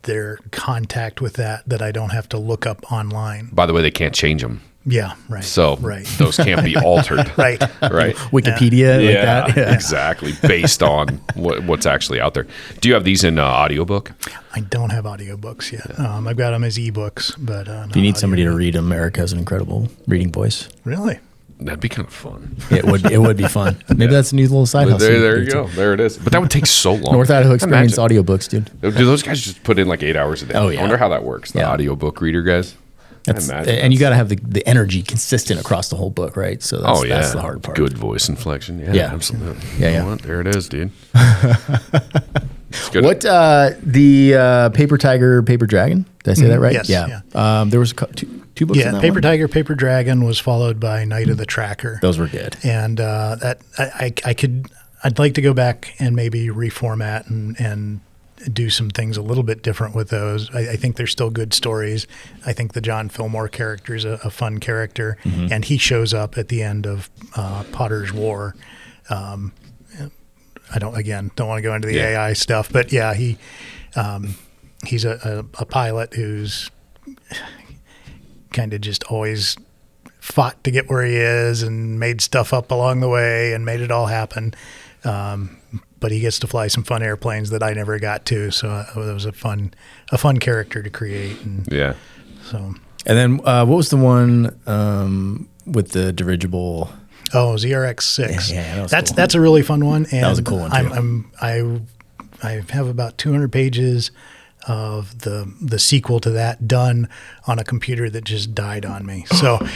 they're contact with that I don't have to look up online. By the way, they can't change them. Yeah, right. So those can't be altered. Right. Wikipedia, like that. Yeah, exactly. Based on what's actually out there. Do you have these in audiobook? I don't have audiobooks yet. I've got them as ebooks, but if you need somebody to read them, Eric has an incredible reading voice. Really? That'd be kind of fun. It would be fun. Maybe that's a new little side hustle. There you go. There it is. But that would take so long. North Idaho Experience audiobooks, dude. Do those guys just put in like 8 hours a day? Oh, yeah. I wonder how that works. The audiobook reader guys. And you got to have the energy consistent across the whole book, right? So that's the hard part. Good voice inflection. Yeah. Absolutely. Yeah, You know what? There it is, dude. What the Paper Tiger, Paper Dragon? Did I say that right? Yes. Yeah. There was two books. Yeah, in that Paper one? Tiger, Paper Dragon was followed by Night of the Tracker. Those were good. And I'd like to go back and maybe reformat and do some things a little bit different with those. I think they're still good stories. I think the John Fillmore character is a fun character, and he shows up at the end of Potter's War. I don't want to go into the AI stuff, but he's a pilot who's kind of just always fought to get where he is and made stuff up along the way and made it all happen. But he gets to fly some fun airplanes that I never got to. So it was a fun character to create. And and then what was the one with the dirigible? Oh, ZRX-6. Yeah, that's a really fun one. And that was a cool one too. I have about 200 pages of the sequel to that done on a computer that just died on me. So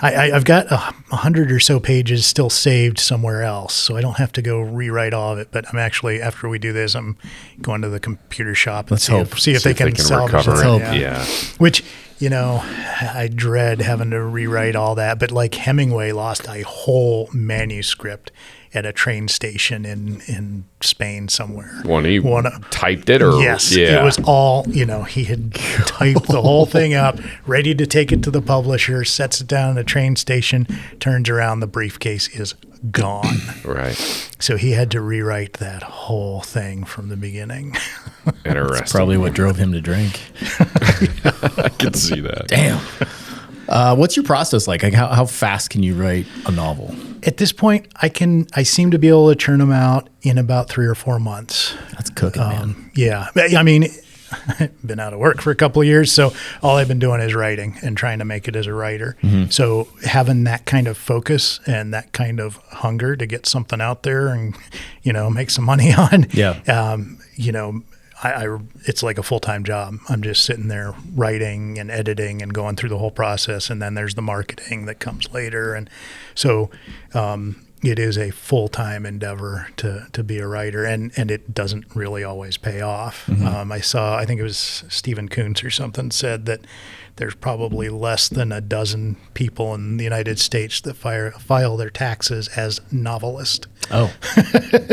I've got 100 or so pages still saved somewhere else, so I don't have to go rewrite all of it. But I'm actually, after we do this, I'm going to the computer shop and see if they can salvage it. Yeah. Which, I dread having to rewrite all that. But like Hemingway lost a whole manuscript at a train station in Spain somewhere. Typed it, or yes, it was all, he had typed the whole thing up, ready to take it to the publisher, sets it down at a train station, turns around, the briefcase is gone. Right. So he had to rewrite that whole thing from the beginning. Interesting. That's probably what drove him to drink. I can see that. Damn. What's your process like? How fast can you write a novel? At this point, I seem to be able to churn them out in about 3 or 4 months. That's cooking, man. Yeah. I mean, I've been out of work for a couple of years, so all I've been doing is writing and trying to make it as a writer. Mm-hmm. So having that kind of focus and that kind of hunger to get something out there and, make some money on, it's like a full-time job. I'm just sitting there writing and editing and going through the whole process. And then there's the marketing that comes later. And so, it is a full-time endeavor to be a writer, and it doesn't really always pay off. I think it was Stephen Kuntz or something said that there's probably less than a dozen people in the United States that file their taxes as novelists. Oh,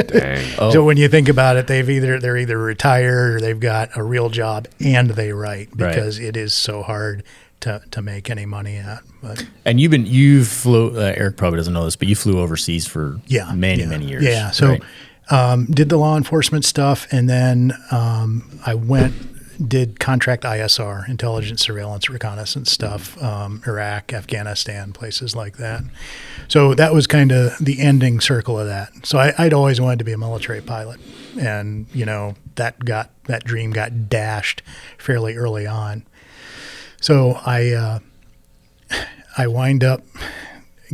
Dang. Oh. So when you think about it, they're either retired or they've got a real job and they write, because it is so hard to make any money at. But And you flew. Eric probably doesn't know this, but you flew overseas for many years. Yeah. So did the law enforcement stuff, and then I did contract ISR, intelligence, surveillance, reconnaissance stuff, Iraq, Afghanistan, places like that. So that was kind of the ending circle of that. So I'd always wanted to be a military pilot, and that dream got dashed fairly early on. So I wind up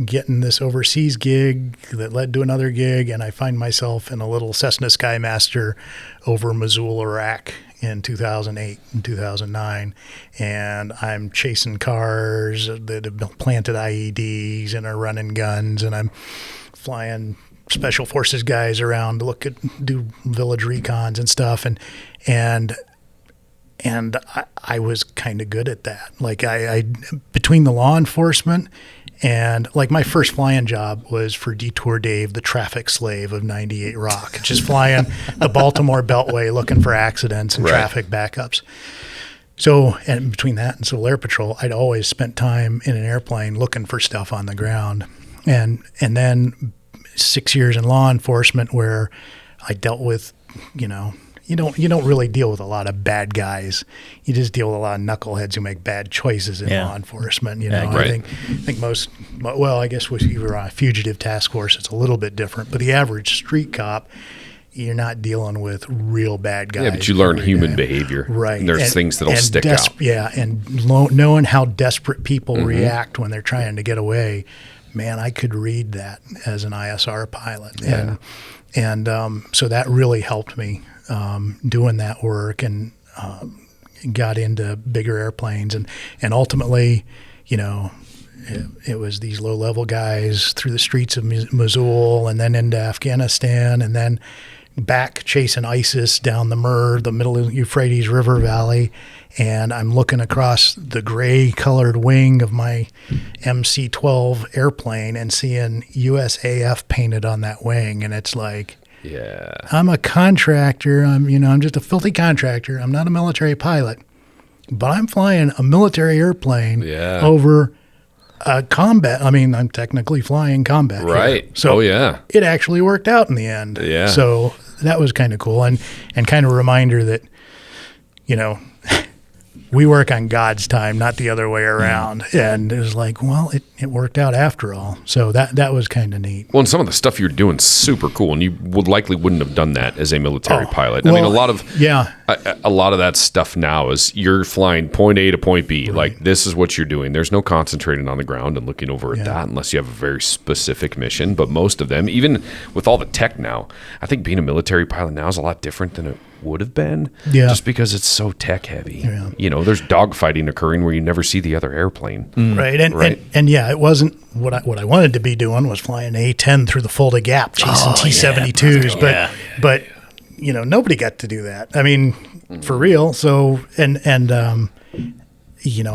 getting this overseas gig that led to another gig, and I find myself in a little Cessna Skymaster over Mosul, Iraq in 2008 and 2009, and I'm chasing cars that have planted IEDs and are running guns, and I'm flying special forces guys around to do village recons and stuff, and I was kind of good at that. Like I between the law enforcement and like my first flying job was for Detour Dave, the traffic slave of 98 Rock, just flying the Baltimore Beltway looking for accidents and traffic backups. So, and between that and Civil Air Patrol, I'd always spent time in an airplane looking for stuff on the ground. And then 6 years in law enforcement where I dealt with, you don't really deal with a lot of bad guys. You just deal with a lot of knuckleheads who make bad choices in law enforcement. I think most. Well, I guess if you were on a fugitive task force, it's a little bit different. But the average street cop, you're not dealing with real bad guys. Yeah, but you learn human behavior. Right. And there's things that'll stick out. Yeah, and knowing how desperate people react when they're trying to get away, man, I could read that as an ISR pilot. Yeah. And so that really helped me doing that work, and got into bigger airplanes. And ultimately, it was these low-level guys through the streets of Mosul and then into Afghanistan, and then back chasing ISIS down the middle of the Euphrates River Valley. And I'm looking across the gray-colored wing of my MC-12 airplane and seeing USAF painted on that wing. And it's like, I'm a contractor. I'm just a filthy contractor. I'm not a military pilot, but I'm flying a military airplane over combat. I mean, I'm technically flying combat. Right. Here. So it actually worked out in the end. Yeah. So that was kind of cool, and kind of a reminder that, we work on God's time, not the other way around. And it was like, well, it worked out after all. So that was kind of neat. Well, and some of the stuff you're doing is super cool, and you wouldn't have done that as a military pilot. I mean, a lot of that stuff now is you're flying point A to point B. Right. Like, this is what you're doing. There's no concentrating on the ground and looking over at that unless you have a very specific mission. But most of them, even with all the tech now, I think being a military pilot now is a lot different than it would have been, just because it's so tech heavy. There's dogfighting occurring where you never see the other airplane. Right. And it wasn't what I wanted to be doing was flying A-10 through the Fulda Gap chasing T-72s, but nobody got to do that. I mean, for real. So I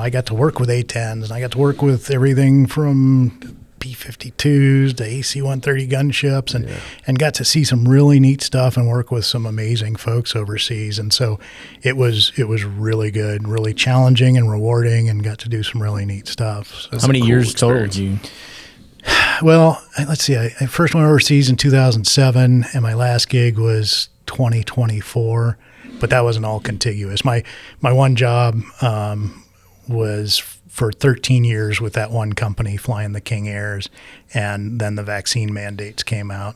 got to work with A-10s, and I got to work with everything from P-52s to AC-130 gunships, and got to see some really neat stuff and work with some amazing folks overseas. And so it was really good, really challenging and rewarding, and got to do some really neat stuff. So how many years total did you? Well, let's see. I first went overseas in 2007, and my last gig was 2024, but that wasn't all contiguous. My one job was for 13 years with that one company flying the King Airs, and then the vaccine mandates came out,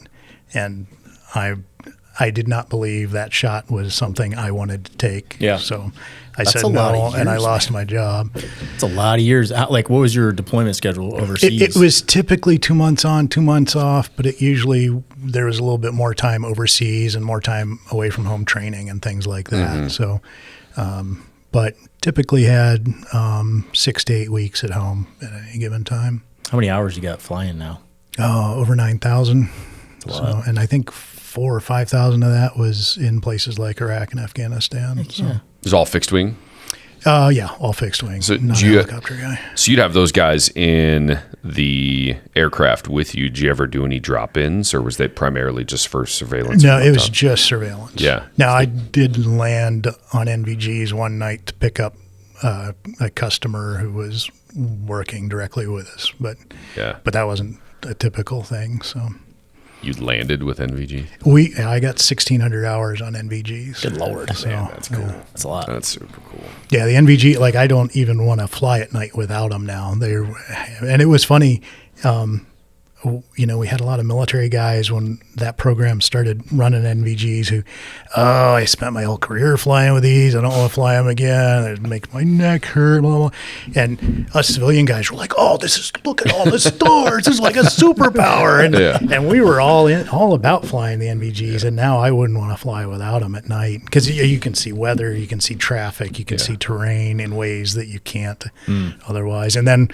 and I did not believe that shot was something I wanted to take. Yeah. So I said no, and I lost my job. It's a lot of years. Like, what was your deployment schedule overseas? It was typically 2 months on, 2 months off, but there was a little bit more time overseas and more time away from home training and things like that. Mm-hmm. So, but typically had 6 to 8 weeks at home at any given time. How many hours you got flying now? Over 9,000. So, and I think 4,000 or 5,000 of that was in places like Iraq and Afghanistan. Yeah. So. It was all fixed wing? Yeah, all fixed wing. So not a helicopter guy. So you'd have those guys in the aircraft with you. Did you ever do any drop-ins, or was that primarily just for surveillance? No, it was just surveillance. Yeah. Now, I did land on NVGs one night to pick up a customer who was working directly with us, but that wasn't a typical thing. So you landed with NVG? I got 1,600 hours on NVGs. Good Lord. So, man, that's cool. Yeah. That's a lot. That's super cool. Yeah, the NVG, like I don't even want to fly at night without them now. And it was funny. We had a lot of military guys when that program started running NVGs who, I spent my whole career flying with these. I don't want to fly them again. It makes my neck hurt, blah, blah. And us civilian guys were like, look at all the stars. This is like a superpower. And we were all about flying the NVGs. And now I wouldn't want to fly without them at night because you can see weather, you can see traffic, you can see terrain in ways that you can't otherwise. And then,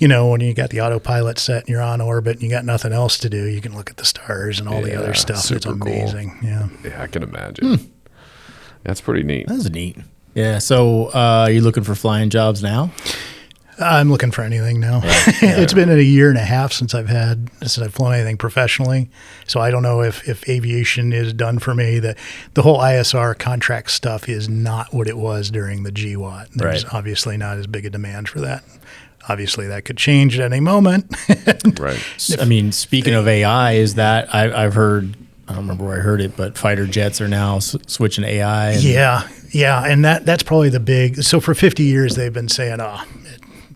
when you got the autopilot set and you're on orbit and you got nothing else to do, you can look at the stars and all the other stuff. It's amazing. Cool. Yeah, I can imagine. That's pretty neat. That's neat. Yeah. So are you looking for flying jobs now? I'm looking for anything now. It's been a year and a half since I've flown anything professionally. So I don't know if aviation is done for me. The whole ISR contract stuff is not what it was during the GWAT. There's obviously not as big a demand for that. Obviously, that could change at any moment. Right. I mean, speaking of AI, is that I've heard, I don't remember where I heard it, but fighter jets are now switching to AI. Yeah. And that's probably the big, so for 50 years, they've been saying,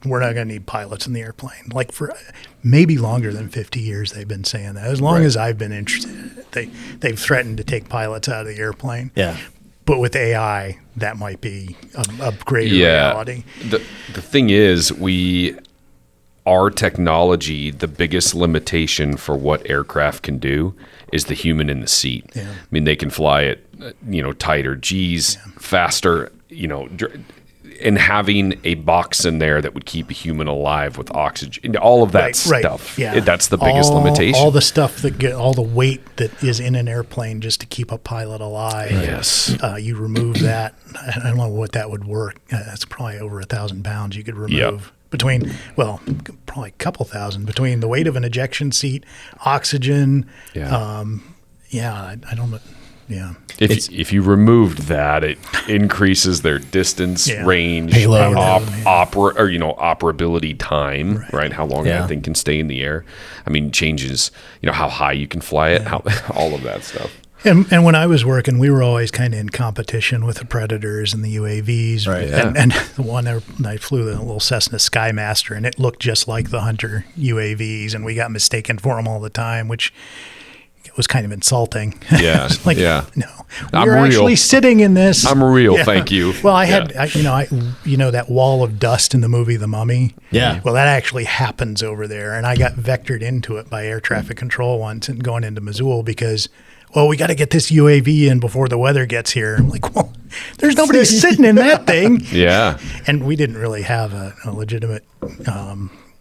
we're not going to need pilots in the airplane. Like for maybe longer than 50 years, they've been saying that. As long as I've been interested in it, they've threatened to take pilots out of the airplane. Yeah. But with AI, that might be a greater reality. The thing is, our technology, the biggest limitation for what aircraft can do is the human in the seat. Yeah. I mean, they can fly at tighter G's, faster, and having a box in there that would keep a human alive with oxygen, all of that stuff. Yeah. That's the biggest limitation. All the stuff all the weight that is in an airplane just to keep a pilot alive. Yes. You remove that. I don't know what that would work. That's probably over 1,000 pounds you could remove. Between, probably a couple thousand, between the weight of an ejection seat, oxygen. Yeah. I don't know. Yeah. If you removed that, it increases their distance, range, payload, operability time, right? How long that thing can stay in the air. I mean, changes, how high you can fly it, all of that stuff. And when I was working, we were always kind of in competition with the Predators and the UAVs. Right. Yeah. And the one I flew the little Cessna Skymaster, and it looked just like the Hunter UAVs, and we got mistaken for them all the time, which was kind of insulting. Yeah. No, we're actually sitting in this. I'm real. Thank you. Well, I had, that wall of dust in the movie The Mummy. Yeah. Well, that actually happens over there. And I got vectored into it by air traffic control once and going into Missoula because, we got to get this UAV in before the weather gets here. I'm like, there's nobody sitting in that thing. Yeah. And we didn't really have a legitimate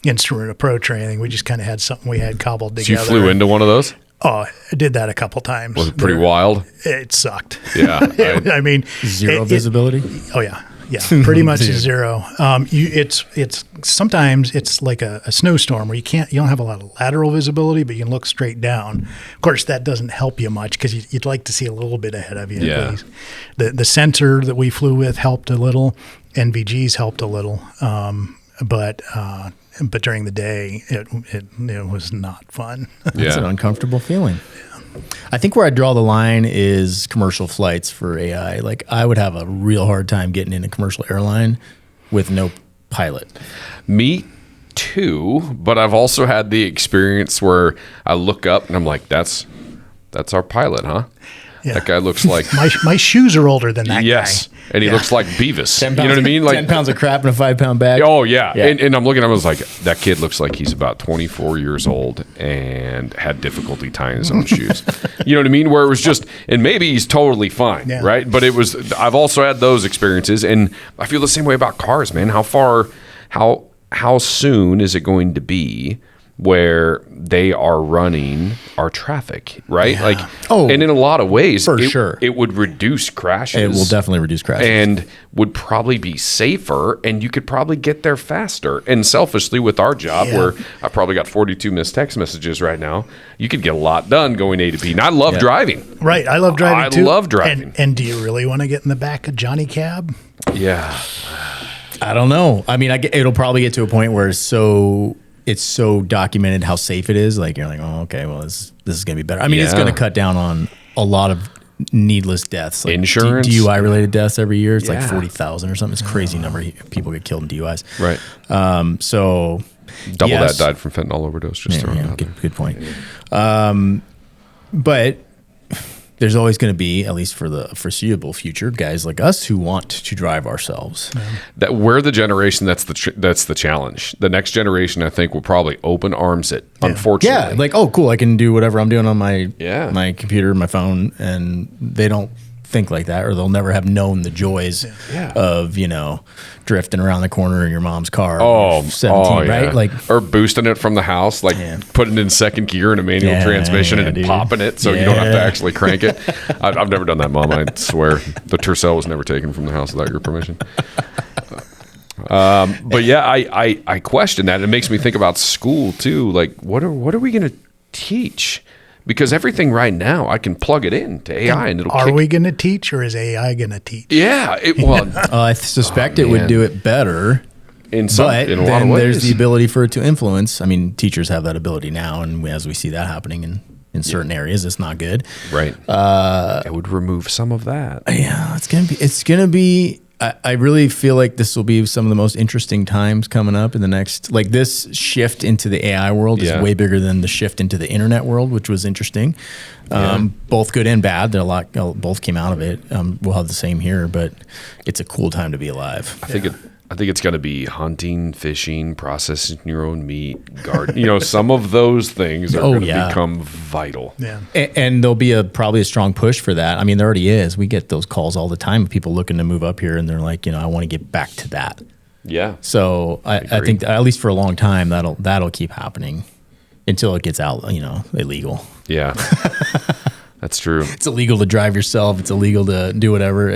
instrument approach or anything. We just kind of had something we had cobbled together. So you flew into one of those? Oh, I did that a couple times. Was it pretty wild? It sucked. Yeah. I mean, zero visibility. Yeah, pretty much zero. It's sometimes it's like a snowstorm where you don't have a lot of lateral visibility, but you can look straight down. Of course, that doesn't help you much because you'd like to see a little bit ahead of you. Yeah. The sensor that we flew with helped a little. NVGs helped a little, but during the day it was not fun. That's an uncomfortable feeling. I think where I draw the line is commercial flights for AI. Like I would have a real hard time getting in a commercial airline with no pilot. Me too, but I've also had the experience where I look up and I'm like, that's our pilot, huh? Yeah. That guy looks like my shoes are older than that guy. Yes. And he looks like Beavis. You know what I mean? Like 10 pounds of crap in a 5-pound bag. Oh, yeah. And I'm looking at him, I was like, that kid looks like he's about 24 years old and had difficulty tying his own shoes. You know what I mean? Where it was just, and maybe he's totally fine, right? But I've also had those experiences, and I feel the same way about cars, man. How soon is it going to be where they are running our traffic, right? Yeah. Like, Oh, and in a lot of ways, for sure. it would reduce crashes. It will definitely reduce crashes. And would probably be safer, and you could probably get there faster. And selfishly, with our job, where I probably got 42 missed text messages right now, you could get a lot done going A to B. And I love driving. Right. I love driving too. I love driving. And do you really want to get in the back of Johnny Cab? Yeah. I don't know. I mean, it'll probably get to a point where it's so documented how safe it is. Like, you're like, oh, okay, well, this is going to be better. I mean, it's going to cut down on a lot of needless deaths. Like insurance. DUI-related deaths every year. It's like Yeah. 40,000 or something. It's a crazy number of people get killed in DUIs. Right. So Double yes. that died from fentanyl overdose. Just throwing it out there. good point. But there's always going to be, at least for the foreseeable future, guys like us who want to drive ourselves. That we're the generation that's the challenge. The next generation, I think, will probably open arms it. Unfortunately, Yeah, like, oh, cool, I can do whatever I'm doing on my Yeah. computer, my phone, and they don't think like that, or they'll never have known the joys of, drifting around the corner in your mom's car. when you're 17, right? yeah. Like, or boosting it from the house, like putting it in second gear in a manual transmission and then popping it so you don't have to actually crank it. I've never done that, Mom. I swear the Tercel was never taken from the house without your permission. But yeah, I question that. It makes me think about school too. Like, what are we going to teach? Because everything right now, I can plug it in to AI and it'll. Are we going to teach, or is AI going to teach? Yeah. I suspect it would do it better. But In a lot of then ways. there's the ability for it to influence. I mean, teachers have that ability now, and as we see that happening in certain areas, it's not good. Right. It would remove some of that. Yeah, it's gonna be. I really feel like this will be some of the most interesting times coming up in the next. Like, this shift into the AI world is way bigger than the shift into the internet world, which was interesting. Both good and bad. Both came out of it. We'll have the same here, but it's a cool time to be alive. I think it's going to be hunting, fishing, processing your own meat, garden. Some of those things are going to become vital. Yeah. And there'll be probably a strong push for that. I mean, there already is. We get those calls all the time of people looking to move up here, and they're like, I want to get back to that. Yeah. So I think at least for a long time that'll keep happening until it gets out, illegal. Yeah. That's true. It's illegal to drive yourself. It's illegal to do whatever.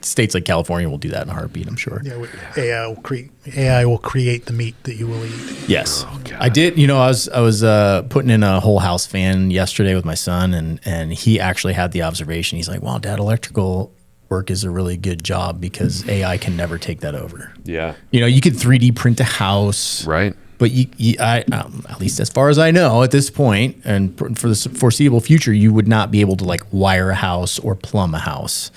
States like California will do that in a heartbeat, I'm sure. Yeah, AI will create the meat that you will eat. Yes, I did. I was putting in a whole house fan yesterday with my son, and he actually had the observation. He's like, "Wow, Dad, electrical work is a really good job because AI can never take that over." Yeah. You could 3D print a house, Right. But at least as far as I know at this point, and for the foreseeable future, you would not be able to like wire a house or plumb a house.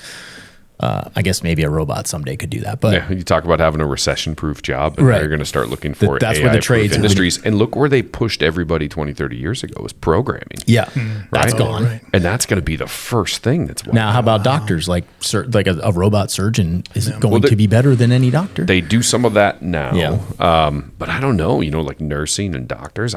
I guess maybe a robot someday could do that, but you talk about having a recession-proof job, and they're going to start looking for that's where the trades industries. And look where they pushed everybody 20, 30 years ago was programming. Yeah, that's gone. Right. And that's going to be the first thing that's now. How about doctors? Like a robot surgeon is going to be better than any doctor. They do some of that now. Yeah. But I don't know, like nursing and doctors.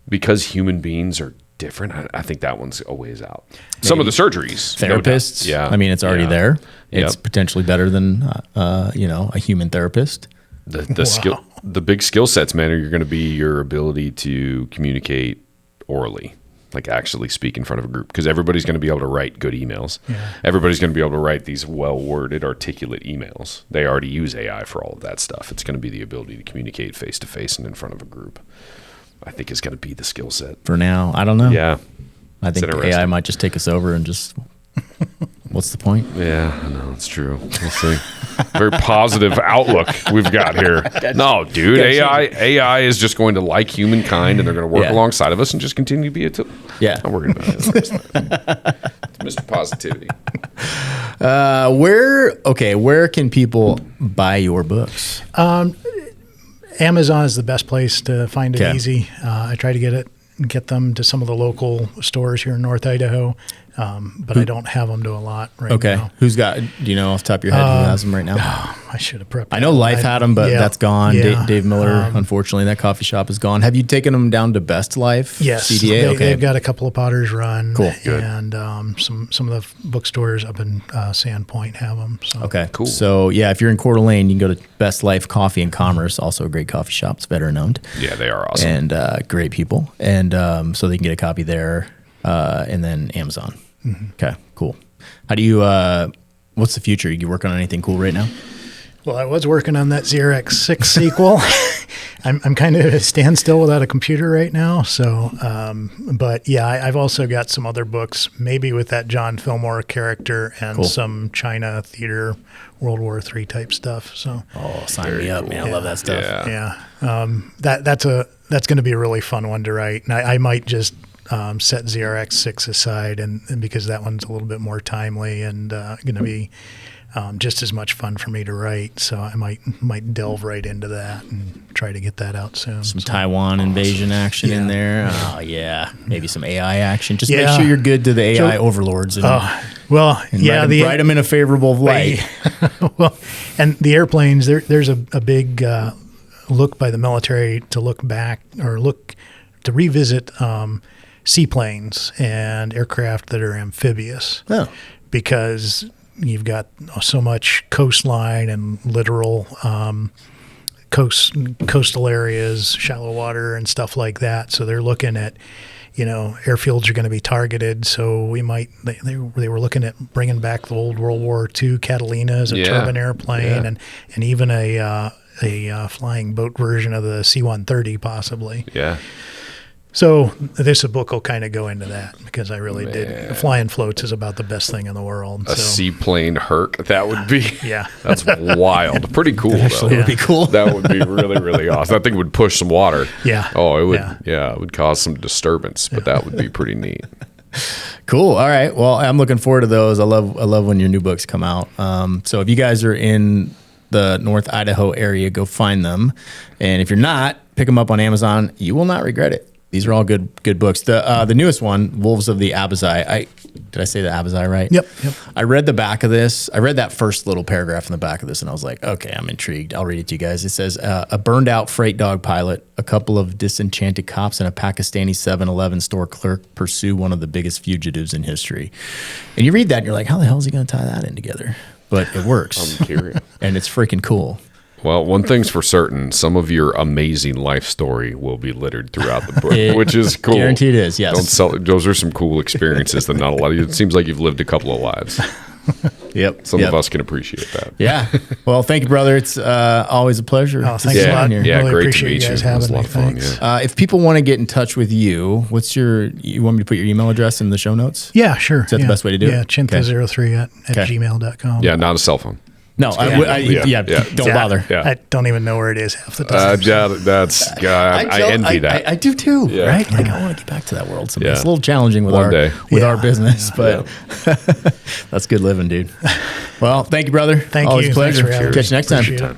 Because human beings are different. I think that one's a ways out. Maybe. Some of the surgeries, therapists. No, I mean, it's already there. It's potentially better than a human therapist. The big skill sets, man, are going to be your ability to communicate orally, like actually speak in front of a group, because everybody's going to be able to write good emails. Yeah. Everybody's going to be able to write these well-worded, articulate emails. They already use AI for all of that stuff. It's going to be the ability to communicate face-to-face and in front of a group. I think is going to be the skill set. For now, I don't know. Yeah. I think AI might just take us over and just, what's the point? Yeah, I know, it's true. We'll see. Very positive outlook we've got here. No, dude, AI is just going to like humankind, and they're going to work alongside of us and just continue to be a tool. Yeah. I'm worried about it. It's Mr. Positivity. Where can people buy your books? Amazon is the best place to find it easy. I try to get them to some of the local stores here in North Idaho, but I don't have them to a lot right now. Who's got? Do you know off the top of your head who has them right now? I should have prepped. I know Life had them, but that's gone. Yeah. Dave Miller, unfortunately, that coffee shop is gone. Have you taken them down to Best Life? Yes, CDA? they've got a couple of Potter's Run. Cool. Good. And some of the bookstores up in Sandpoint have them. So. Okay, Cool. So yeah, if you're in Coeur d'Alene, you can go to Best Life Coffee and Commerce, also a great coffee shop. It's veteran owned. Yeah, they are awesome. And great people. And so they can get a copy there and then Amazon. Mm-hmm. Okay, cool. How do you, what's the future? You working on anything cool right now? Well, I was working on that ZRX6 sequel. I'm kind of at a standstill without a computer right now. So, but yeah, I've also got some other books, maybe with that John Fillmore character and some China theater, World War III type stuff. So, Sign me up, man. I love that stuff. That's going to be a really fun one to write. And I might just set ZRX6 aside, and because that one's a little bit more timely and going to be just as much fun for me to write. So I might delve right into that and try to get that out soon. Some Taiwan invasion action in there. Oh yeah, maybe some AI action. Just make sure you're good to the AI overlords. And, write them in a favorable light. Well, and the airplanes. There's a big look by the military to look back or to revisit seaplanes and aircraft that are amphibious. Oh. Because you've got so much coastline and littoral coastal areas, shallow water and stuff like that. So they're looking at, airfields are going to be targeted. So they were looking at bringing back the old World War II Catalina as a turbine airplane and even a flying boat version of the C-130 possibly. Yeah. So this book will kind of go into that because I really did. Flying floats is about the best thing in the world. A seaplane Herc, that would be, yeah, that's wild. Pretty cool, though. It would be cool. That would be really, really awesome. That thing would push some water. Yeah. Oh, it would. Yeah, it would cause some disturbance, but that would be pretty neat. Cool. All right. Well, I'm looking forward to those. I love when your new books come out. So if you guys are in the North Idaho area, go find them. And if you're not, pick them up on Amazon. You will not regret it. These are all good books. The newest one, Wolves of the Abazi. Did I say the Abazi right? Yep. I read the back of this. I read that first little paragraph in the back of this, and I was like, okay, I'm intrigued. I'll read it to you guys. It says, a burned out freight dog pilot, a couple of disenchanted cops, and a Pakistani 7-Eleven store clerk pursue one of the biggest fugitives in history. And you read that, and you're like, how the hell is he going to tie that in together? But it works. I'm curious. And it's freaking cool. Well, one thing's for certain, some of your amazing life story will be littered throughout the book, which is cool. Guaranteed is, yes. Those are some cool experiences that not a lot of you, it seems like you've lived a couple of lives. Yep. Some of us can appreciate that. Yeah. Well, thank you, brother. It's always a pleasure. Oh, thanks a lot. Yeah, really great to appreciate meet you guys you. It was having a lot me. of fun. Thanks. Yeah. If people want to get in touch with you, you want me to put your email address in the show notes? Yeah, sure. Is that the best way to do it? Yeah, chintha03 at gmail.com. Yeah, not a cell phone. No, don't bother. Yeah. I don't even know where it is half the time. I envy that. I do too, Yeah. right? Like, I want to get back to that world someday. Yeah. It's a little challenging with our business, but that's good living, dude. Well, thank you, brother. Thank Always you. a pleasure. Thanks for having me. Catch you next time. Appreciate it.